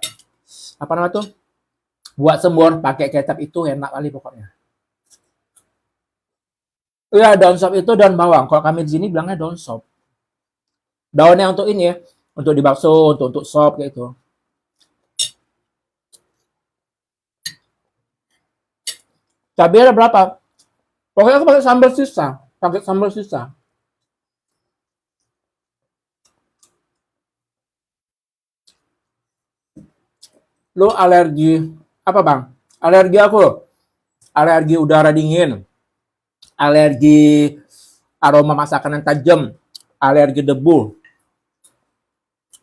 apa namanya tuh? Buat semur pakai kecap itu enak kali pokoknya. Iya, daun sop itu daun bawang. Kalau kami di sini bilangnya daun sop. Daunnya untuk ini ya, untuk di bakso, untuk sop kayak itu. Cabai ada berapa? Pokoknya aku pakai sambal sisa, pakai sambal sisa. Lu alergi apa bang? Alergi aku, alergi udara dingin, alergi aroma masakan yang tajam, alergi debu.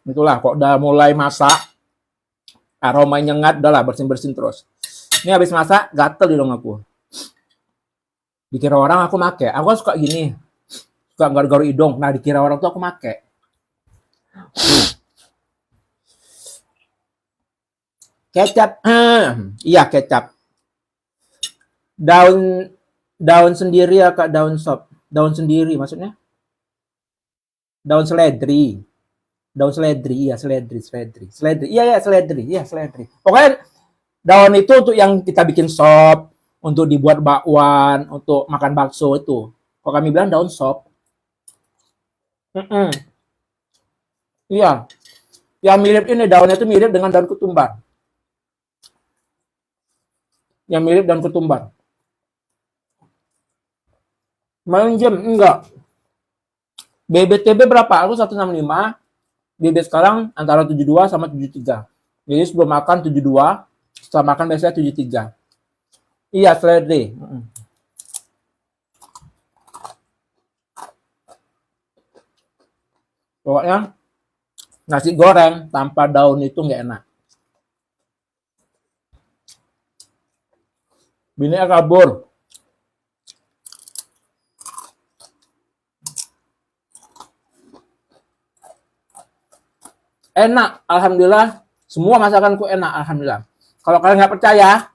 Itulah, kok udah mulai masak, aroma nyengat, udahlah bersin-bersin terus. Ini habis masak, gatel di dong aku. Dikira orang aku make. Aku kan suka gini, suka garu-garu hidung. Nah, dikira orang tuh aku make. Kecap, iya kecap. Daun daun sendiri ya kak, daun sop. Daun sendiri maksudnya? Daun seledri. Daun seledri, iya seledri. Seledri, iya seledri, iya seledri. Pokoknya daun itu untuk yang kita bikin sop, untuk dibuat bakwan, untuk makan bakso itu. Kalau kami bilang daun sop. Mm-mm. Iya, yang mirip ini daunnya itu mirip dengan daun ketumbar. Yang mirip daun ketumbar. Main jam enggak. BBTB berapa? Aku 165. BB sekarang antara 72 sama 73. Jadi sebelum makan 72, setelah makan biasanya 73. Iya, seledri. Pokoknya nasi goreng tanpa daun itu nggak enak. Bininya kabur. Enak, alhamdulillah. Semua masakanku enak, alhamdulillah. Kalau kalian nggak percaya,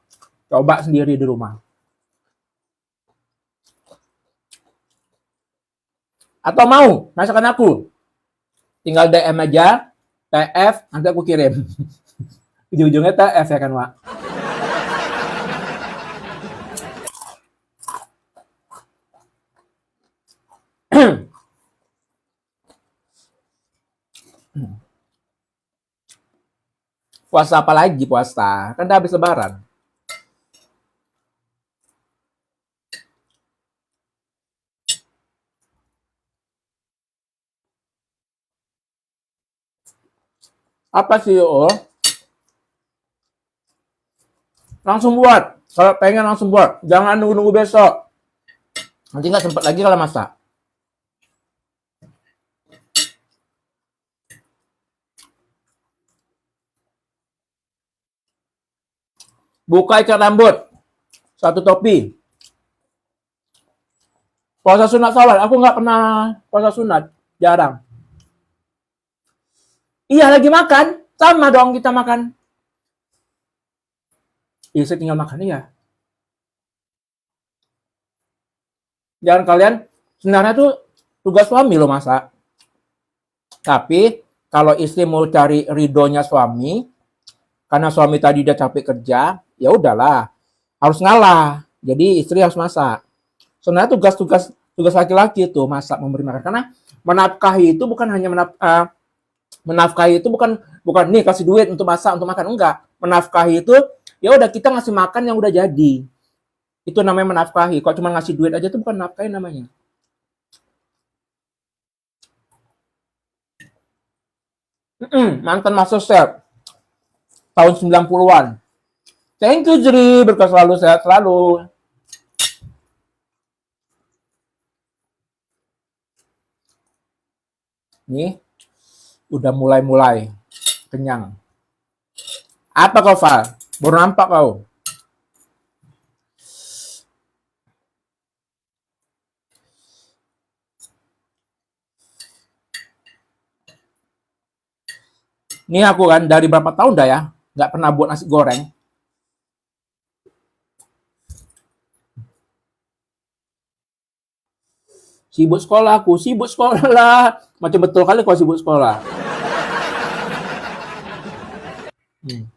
coba sendiri di rumah. Atau mau masakan aku? Tinggal DM aja, TF, nanti aku kirim. Ujung-ujungnya TF ya kan, Wak? Puasa apa lagi puasa? Kan udah habis lebaran. Apa sih, oh? Langsung buat. Kalau pengen langsung buat. Jangan nunggu-nunggu besok. Nanti nggak sempat lagi kalau masak. Buka ikat rambut. Satu topi. Puasa sunat sholat. Aku nggak pernah puasa sunat. Jarang. Iya, lagi makan. Sama dong kita makan. Iya, saya tinggal makan, iya. Jangan kalian, sebenarnya tuh tugas suami loh masak. Tapi, kalau istri mau cari ridhonya suami, karena suami tadi udah capek kerja, ya udahlah. Harus ngalah. Jadi istri harus masak. Sebenarnya tugas laki-laki itu masak, memberi makan. Karena menafkahi itu bukan hanya menafkahi itu bukan nih kasih duit untuk masak untuk makan, enggak. Menafkahi itu ya udah kita ngasih makan yang udah jadi. Itu namanya menafkahi. Kalau cuma ngasih duit aja itu bukan nafkahi namanya. Mantan Master Chef tahun 90-an. Thank you Jeri, berkah selalu, sehat selalu. Nih, udah mulai kenyang. Apa kau, Val? Baru nampak kau. Nih aku kan dari berapa tahun dah ya, nggak pernah buat nasi goreng. Sibuk sekolah aku, sibuk sekolah. Macam betul kali kau sibuk sekolah. Hmm.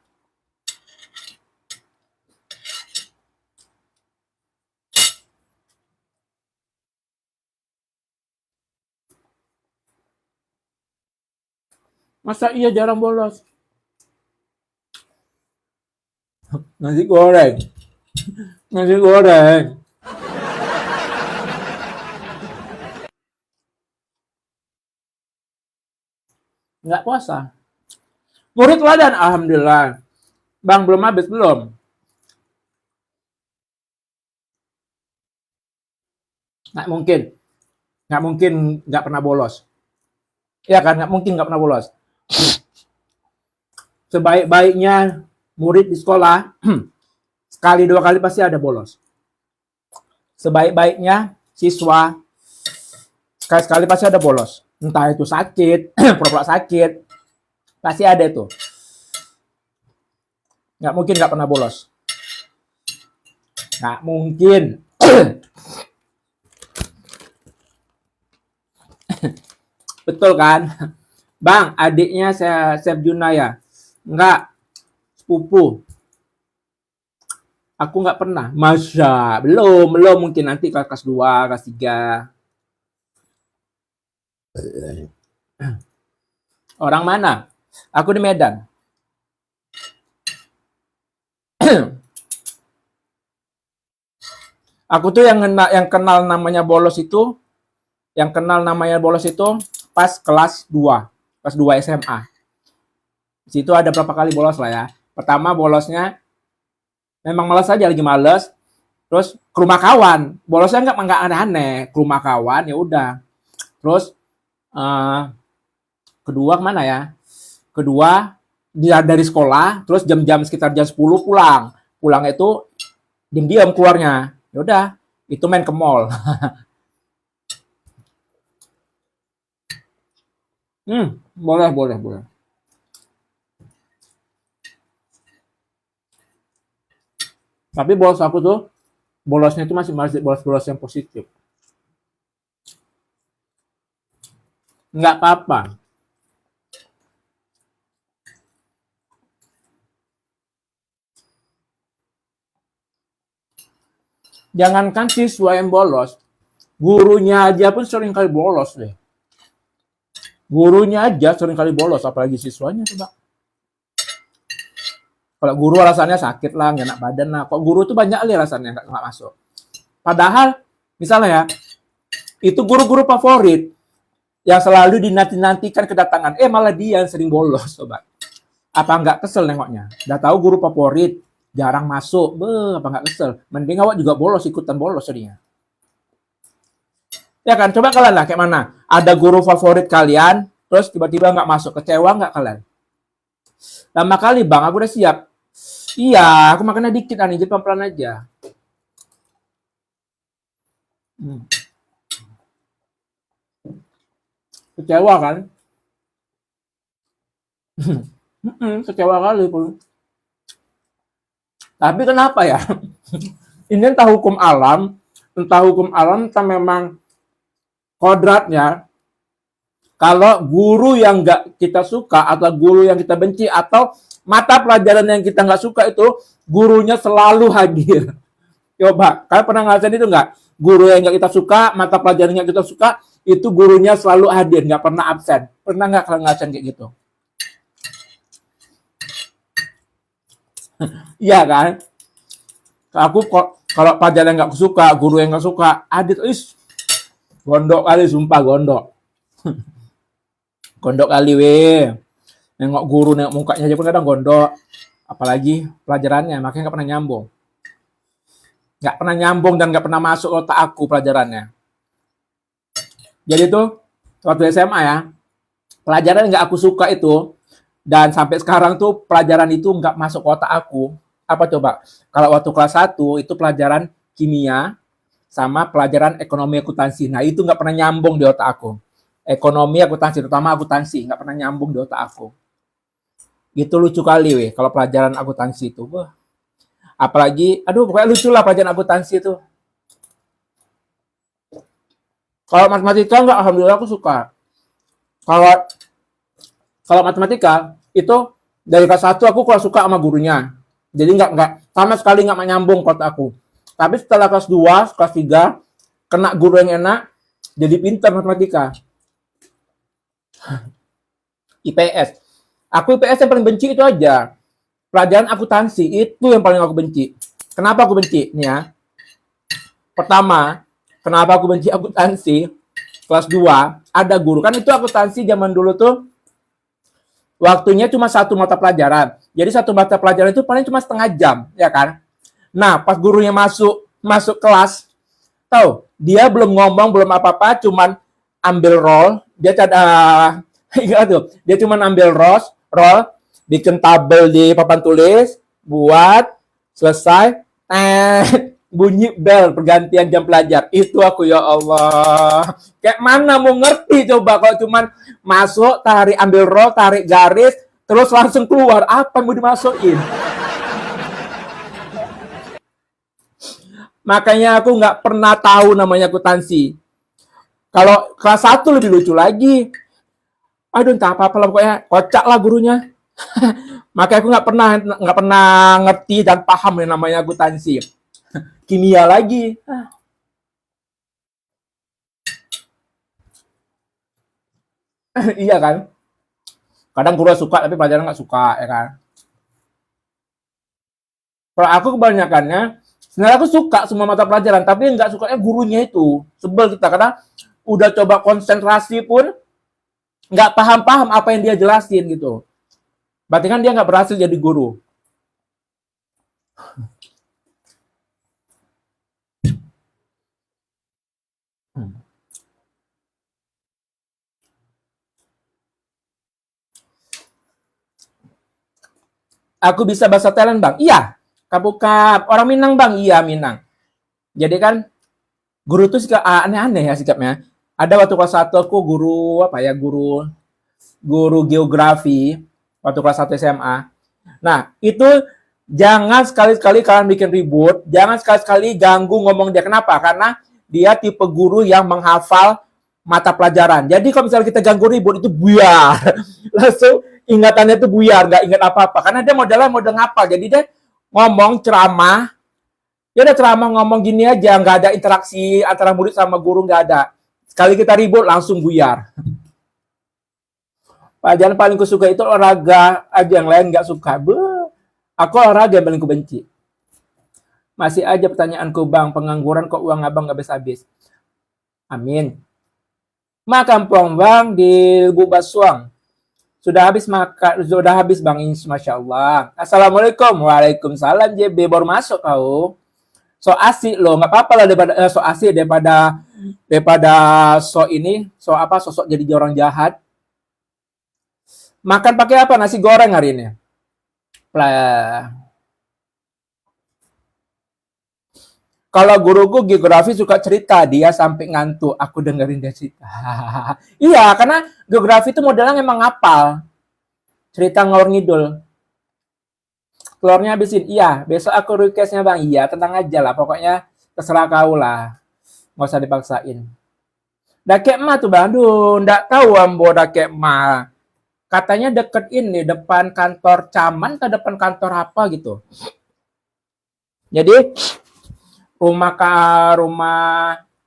Masa iya jarang bolos? Nasi goreng. Nasi goreng. Nggak puasa. Murid teladan, alhamdulillah. Bang, belum habis, belum? Nggak mungkin. Nggak mungkin nggak pernah bolos. Ya kan, nggak mungkin nggak pernah bolos. Sebaik-baiknya murid di sekolah, sekali dua kali pasti ada bolos. Sebaik-baiknya siswa, sekali-sekali pasti ada bolos. Entah itu sakit, pura-pura sakit, pasti ada itu. Nggak mungkin nggak pernah bolos. Nggak mungkin. Betul kan? Bang, adiknya Chef Junaya. Enggak, sepupu. Aku nggak pernah. Masa? Belum mungkin nanti kelas 2, kelas 3. Orang mana? Aku di Medan. Aku tuh yang kenal namanya bolos itu Yang kenal namanya bolos itu pas kelas 2. Kelas 2 SMA. Di situ ada berapa kali bolos lah ya. Pertama bolosnya memang malas aja, lagi males. Terus ke rumah kawan. Bolosnya nggak aneh-aneh. Ke rumah kawan ya udah. Terus kedua kemana ya? Kedua dia dari sekolah, terus jam-jam sekitar jam 10 pulang. Pulang itu diam-diam keluarnya. Ya udah, itu main ke mall. Boleh, boleh, boleh. Tapi bolos aku tuh, bolosnya itu masih bolos-bolos yang positif. Nggak apa-apa. Jangankan siswa yang bolos, gurunya aja pun sering kali bolos deh. Gurunya aja sering kali bolos, apalagi siswanya coba. Kalau guru alasannya sakit lah, nggak enak badan lah. Kok guru tuh banyak kali alasannya nggak masuk. Padahal, misalnya ya, itu guru-guru favorit yang selalu dinanti-nantikan kedatangan. Malah dia yang sering bolos, coba. Apa nggak kesel nengoknya? Udah tahu guru favorit, jarang masuk. Apa nggak kesel? Mending awak juga bolos, ikutan bolos jadinya. Ya kan, coba kalian lah kayak mana? Ada guru favorit kalian, terus tiba-tiba nggak masuk, kecewa nggak kalian? Lama kali bang, aku udah siap. Iya, aku makannya dikit nih, jadi pelan-pelan aja. Kecewa kan? Kecewa kali pun. Tapi kenapa ya? Ini entah hukum alam, entah memang kodratnya. Kalau guru yang nggak kita suka atau guru yang kita benci atau mata pelajaran yang kita nggak suka itu gurunya selalu hadir. Coba, kalian pernah ngerasain itu nggak? Guru yang nggak kita suka, mata pelajaran yang kita suka, itu gurunya selalu hadir, nggak pernah absen. Pernah nggak kalian ngerasain kayak gitu? Iya kan? Aku kok kalau pelajaran nggak suka, guru yang nggak suka, hadir, gondok kali, sumpah gondok. Gondok kali weh. Nengok guru, nengok mukanya aja pun kadang gondok. Apalagi pelajarannya, makanya nggak pernah nyambung. Nggak pernah nyambung dan nggak pernah masuk otak aku pelajarannya. Jadi tuh, waktu SMA ya, pelajaran yang nggak aku suka itu, dan sampai sekarang tuh pelajaran itu nggak masuk otak aku. Apa coba? Kalau waktu kelas 1 itu pelajaran kimia sama pelajaran ekonomi akuntansi. Nah itu nggak pernah nyambung di otak aku. Ekonomi akuntansi, terutama akuntansi, nggak pernah nyambung di otak aku. Itu lucu kali weh, kalau pelajaran akuntansi itu. Wah. Apalagi, aduh pokoknya lucu lah pelajaran akuntansi itu. Kalau matematika nggak, alhamdulillah aku suka. Kalau kalau matematika itu dari kelas 1 aku kurang suka sama gurunya. Jadi nggak sama sekali nggak menyambung kot aku. Tapi setelah kelas 2, kelas 3 kena guru yang enak, jadi pintar matematika. IPS. Aku IPS yang paling benci itu aja. Pelajaran akuntansi itu yang paling aku benci. Kenapa aku benci? Nih ya. Pertama, kenapa aku benci akuntansi? Kelas 2, ada guru. Kan itu akuntansi zaman dulu tuh waktunya cuma satu mata pelajaran. Jadi satu mata pelajaran itu paling cuma setengah jam, ya kan? Nah, pas gurunya masuk kelas, tahu, dia belum ngomong, belum apa-apa, cuman ambil roll, dia ingat tuh, dia cuman ambil roll, bikin tabel di papan tulis, buat, selesai, bunyi bel pergantian jam pelajar. Itu aku, ya Allah. Kayak mana mau ngerti coba kalau cuman masuk, tarik, ambil roll, tarik garis, terus langsung keluar. Apa yang mau dimasukin? Makanya aku nggak pernah tahu namanya akuntansi. Kalau kelas 1 lebih lucu lagi. Aduh, entah apa-apa lah pokoknya. Kocak lah gurunya. Makanya aku nggak pernah ngerti dan paham yang namanya akuntansi. Kimia lagi. Iya kan? Kadang guru suka tapi pelajaran nggak suka, ya kan? Kalau aku kebanyakannya, sebenarnya aku suka semua mata pelajaran, tapi nggak sukanya gurunya itu. Sebel kita, karena udah coba konsentrasi pun nggak paham-paham apa yang dia jelasin gitu. Berarti kan dia nggak berhasil jadi guru. Aku bisa bahasa Thailand, Bang. Iya. Kabukat. Orang Minang, Bang. Iya, Minang. Jadi kan guru tuh suka aneh-aneh ya sikapnya. Ada waktu kelas 1 aku guru apa ya? Guru geografi waktu kelas 1 SMA. Nah, itu jangan sekali-sekali kalian bikin ribut, jangan sekali-sekali ganggu ngomong dia. Kenapa? Karena dia tipe guru yang menghafal mata pelajaran. Jadi kalau misalnya kita ganggu ribut itu buyar. Langsung ingatannya itu buyar, nggak ingat apa-apa. Karena dia model ngapal. Jadi dia ngomong ceramah, dia ada ceramah ngomong gini aja, nggak ada interaksi antara murid sama guru, nggak ada. Sekali kita ribut langsung buyar. Pelajaran paling kusuka itu olahraga aja, yang lain nggak suka. Aku olahraga yang paling kubenci. Masih aja pertanyaanku, Bang, pengangguran kok uang abang nggak habis-habis. Amin. Makampong, Bang, di Bubaswang. Sudah habis, Bang. Masya Allah. Assalamualaikum. Waalaikumsalam, JB. Baru masuk kau. So asik loh, nggak apa-apa lah daripada so asik daripada so apa sosok jadi orang jahat. Makan pakai apa? Nasi goreng hari ini. Kalau guruku geografi suka cerita, dia sampai ngantuk. Aku dengerin dia cerita. Iya, karena geografi itu modelnya memang ngapal. Cerita ngalor ngidul. Telurnya habisin. Iya, besok aku requestnya, Bang. Iya, tenang aja lah. Pokoknya terserah kau lah. Nggak usah dipaksain. Dakek Ma tuh, Bang. Aduh, nggak tahu Ambo Dakek Ma. Katanya deket ini, depan kantor Caman atau depan kantor apa gitu. Jadi rumah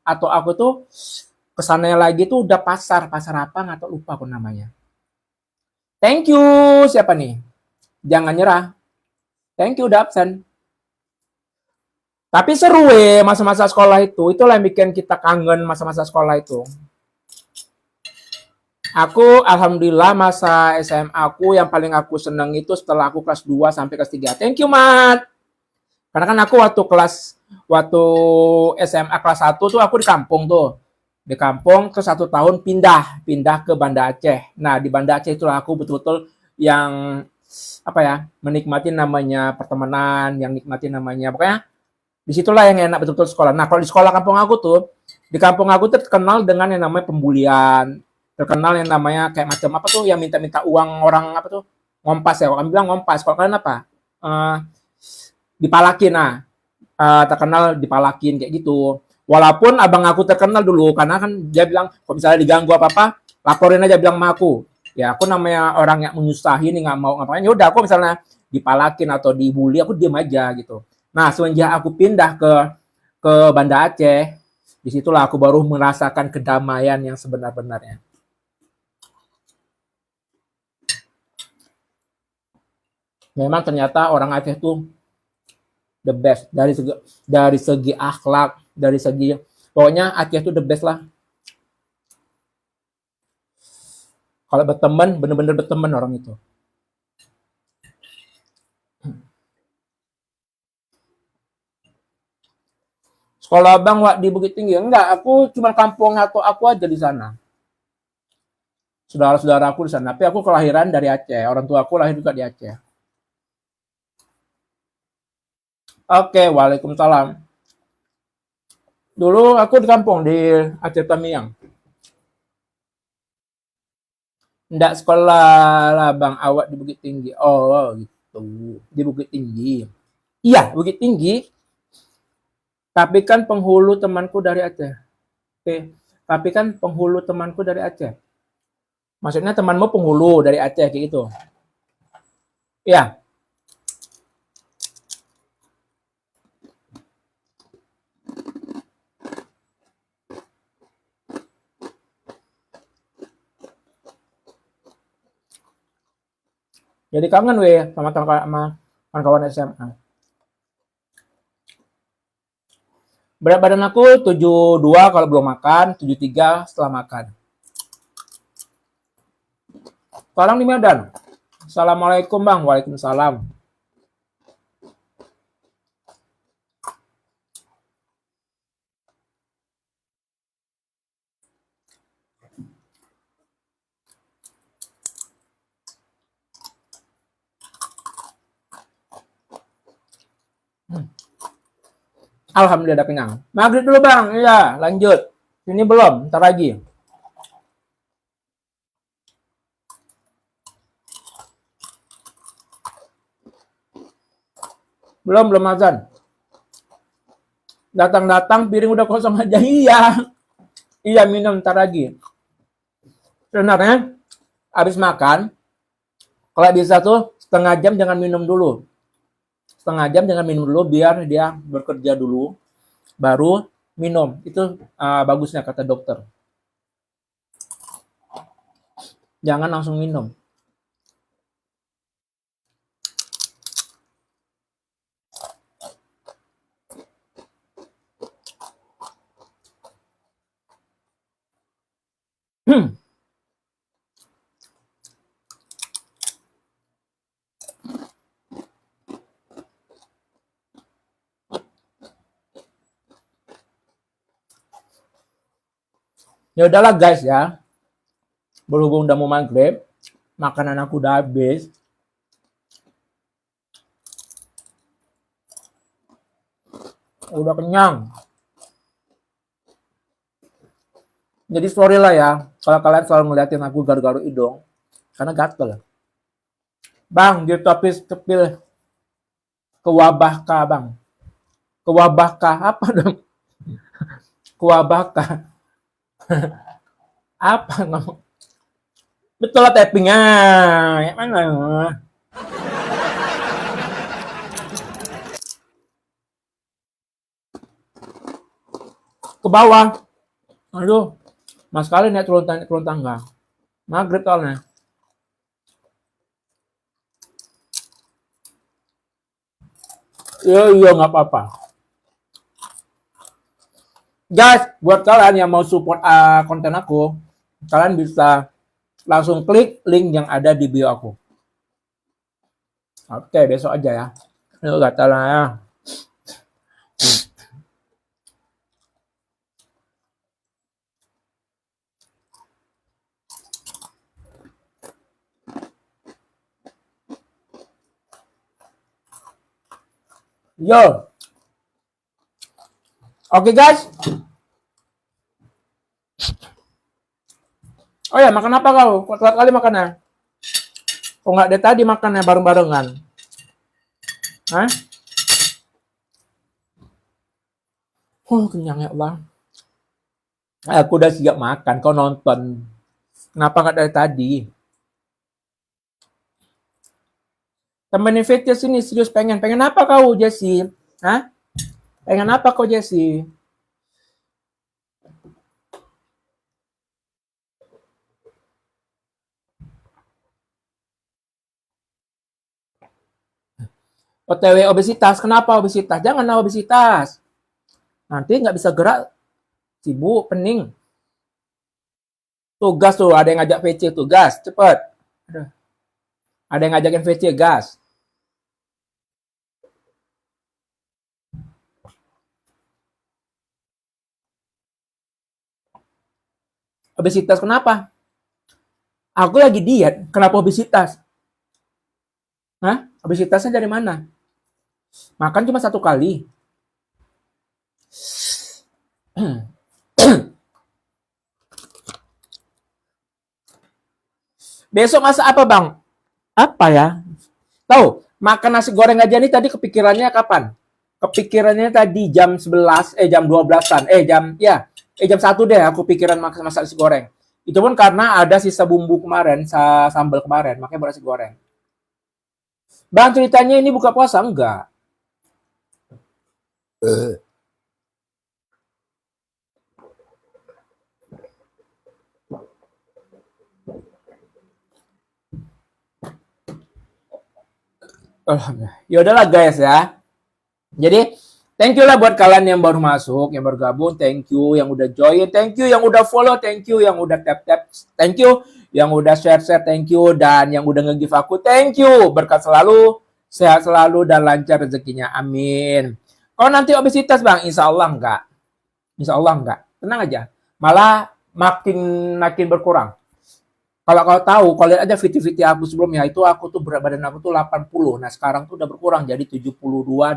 atau aku tuh kesananya lagi tuh udah pasar apa nggak tahu, lupa aku namanya. Thank you, siapa nih? Jangan nyerah. Thank you udah absen. Tapi seru masa-masa sekolah itu. Itulah yang bikin kita kangen masa-masa sekolah itu. Aku alhamdulillah masa SMA aku yang paling aku seneng itu setelah aku kelas 2 sampai kelas 3. Thank you, Mat. Karena kan aku waktu SMA kelas 1 tuh aku di kampung tuh. Di kampung ke 1 tahun pindah ke Banda Aceh. Nah, di Banda Aceh itulah aku betul-betul yang apa ya, menikmati namanya pertemanan, yang nikmati namanya pokoknya disitulah yang enak betul-betul sekolah. Nah, kalau di sekolah kampung aku tuh, di kampung aku terkenal dengan yang namanya pembulian, terkenal yang namanya kayak macam apa tuh yang minta-minta uang orang apa tuh, ngompas ya, orang bilang ngompas. Kalau kalian apa? Dipalakin. Nah, terkenal dipalakin kayak gitu. Walaupun abang aku terkenal dulu karena kan dia bilang kalau misalnya diganggu apa-apa, laporin aja bilang sama aku. Ya aku namanya orang yang menyusahin, nggak mau ngapain. Ya udah aku misalnya dipalakin atau dibully, aku diam aja gitu. Nah, semenjak aku pindah ke Banda Aceh, disitulah aku baru merasakan kedamaian yang sebenar-benarnya. Memang ternyata orang Aceh tuh the best dari segi akhlak, dari segi pokoknya Aceh tuh the best lah. Kalau berteman, bener-bener berteman orang itu. Sekolah abang Wak di Bukit Tinggi? Enggak, aku cuma kampung atau aku aja di sana. Saudara-saudara aku di sana. Tapi aku kelahiran dari Aceh. Orang tua aku lahir juga di Aceh. Oke, waalaikumsalam. Dulu aku di kampung di Aceh Tamiang. Enggak sekolah lah bang, awak di Bukit Tinggi. Oh gitu, di Bukit Tinggi. Iya, Bukit Tinggi. Tapi kan penghulu temanku dari Aceh. Oke, tapi kan penghulu temanku dari Aceh. Maksudnya temanmu penghulu dari Aceh kayak gitu. Iya. Jadi kangen sama kawan-kawan SMA. Berat badan aku 72 kalau belum makan, 73 setelah makan. Sekarang di Medan. Assalamualaikum Bang. Waalaikumsalam. Alhamdulillah udah kenyang. Maghrib dulu Bang. Iya, lanjut. Ini belum, ntar lagi. Belum azan. Datang-datang piring udah kosong aja. Iya. Iya, minum ntar lagi. Sebenarnya habis makan, kalau bisa tuh setengah jam jangan minum dulu. Setengah jam jangan minum dulu biar dia bekerja dulu, baru minum. Itu bagusnya kata dokter. Jangan langsung minum. Ya udahlah guys ya. Berhubung udah mau maghrib, makanan aku udah habis. Udah kenyang. Jadi sorry lah ya, kalau kalian selalu ngeliatin aku garu-garu hidung, karena gatel. Bang, di topis kepil kewabahkah bang? Kewabahkah apa dong? Kewabahkah? Apa ngomong? Betul lah tappingnya. Yang mana? Ke bawah. Aduh, mas kali naik turun tangga. Maghrib soalnya. Iya nggak apa-apa. Guys, buat kalian yang mau support konten aku, kalian bisa langsung klik link yang ada di bio aku. Oke, besok aja ya. Yuk, gatal lah ya. Yo. Oke guys. Oh ya, makan apa kau? Kuat kali makannya. Kok nggak dari tadi makannya bareng-barengan? Hah? Kenyang ya Allah. Aku udah siap makan, kau nonton. Kenapa nggak dari tadi? Temenin VT sini, serius pengen. Pengen apa kau, Jesse? Hah? Pengen apa kau, Jesse? OTW obesitas, kenapa obesitas? Jangan obesitas. Nanti nggak bisa gerak, sibuk, pening. Tugas tuh, ada yang ngajak VC tugas, cepet. Ada yang ngajakin VC, gas. Obesitas kenapa? Aku lagi diet, kenapa obesitas? Hah? Obesitasnya dari mana? Makan cuma 1 kali. Besok masak apa bang? Apa ya? Tahu, makan nasi goreng aja nih tadi kepikirannya kapan? Kepikirannya tadi jam 11, jam 12-an, jam 1 deh aku pikiran masak nasi goreng. Itu pun karena ada sisa bumbu kemarin, sambal kemarin, makanya buat nasi goreng. Bang, ceritanya ini buka puasa enggak? Ya udahlah guys ya. Jadi Thank you lah buat kalian yang baru masuk, yang baru gabung, thank you yang udah join, thank you yang udah follow, thank you yang udah tap-tap, thank you yang udah share-share, thank you, dan yang udah nge-give aku, thank you. Berkat selalu, sehat selalu, dan lancar rezekinya. Amin. Kalau nanti obesitas bang, insya Allah enggak. Insya Allah enggak. Tenang aja. Malah makin makin berkurang. Kalau kau tahu, kalau lihat aja video-video aku sebelumnya, itu aku tuh berat badan aku tuh 80. Nah sekarang tuh udah berkurang jadi 72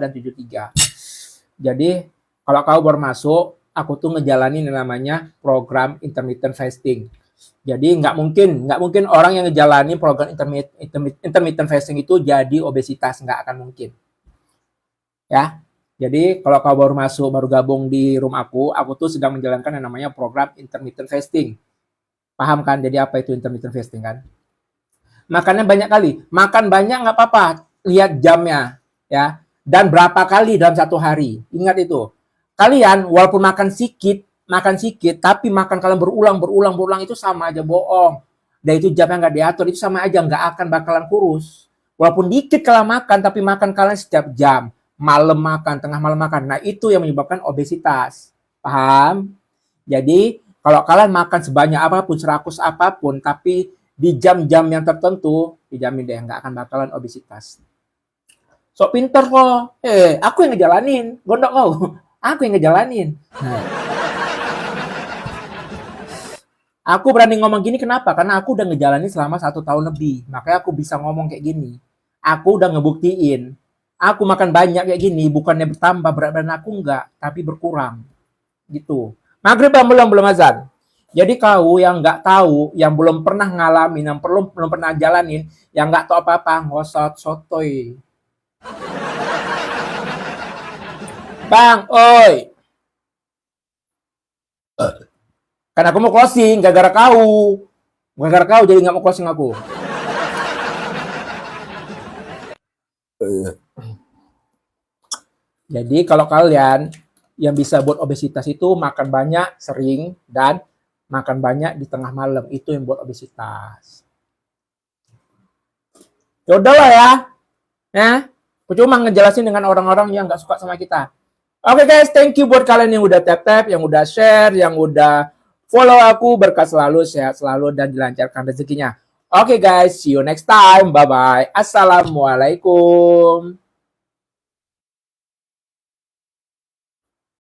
dan 73. Jadi kalau kau baru masuk, aku tuh ngejalanin yang namanya program intermittent fasting. Jadi nggak mungkin orang yang ngejalanin program intermittent fasting itu jadi obesitas, nggak akan mungkin. Ya, jadi kalau kau baru masuk, baru gabung di room aku tuh sedang menjalankan yang namanya program intermittent fasting. Paham kan? Jadi apa itu intermittent fasting kan? Makannya banyak kali. Makan banyak nggak apa-apa. Lihat jamnya, ya. Dan berapa kali dalam satu hari. Ingat itu. Kalian walaupun makan sedikit, tapi makan kalian berulang itu sama aja bohong. Dan itu jamnya nggak diatur, itu sama aja nggak akan bakalan kurus. Walaupun dikit kalian makan, tapi makan kalian setiap jam. Malam makan, tengah malam makan. Nah itu yang menyebabkan obesitas. Paham? Jadi kalau kalian makan sebanyak apapun, serakus apapun, tapi di jam-jam yang tertentu, dijamin deh nggak akan bakalan obesitas. Sok pinter kok. Aku yang ngejalanin. Gondok kau. Aku yang ngejalanin. Nah, aku berani ngomong gini kenapa? Karena aku udah ngejalanin selama 1 tahun lebih. Makanya aku bisa ngomong kayak gini. Aku udah ngebuktiin. Aku makan banyak kayak gini, bukannya bertambah berat badan aku enggak, tapi berkurang. Gitu. Maghrib belum azan. Jadi kau yang nggak tahu, yang belum pernah ngalamin, yang belum pernah jalanin, yang nggak tahu apa-apa, ngosot sotoy. Bang, oi. Karena aku mau closing, gara-gara kau. Gara-gara kau jadi nggak mau closing aku. Jadi kalau kalian yang bisa buat obesitas itu makan banyak, sering, dan makan banyak di tengah malam. Itu yang buat obesitas. Ya udahlah ya. Ya, cuma ngejelasin dengan orang-orang yang nggak suka sama kita. Oke guys, thank you buat kalian yang udah tap-tap, yang udah share, yang udah follow aku. Berkat selalu, sehat selalu, dan dilancarkan rezekinya. Oke guys, see you next time. Bye-bye. Assalamualaikum.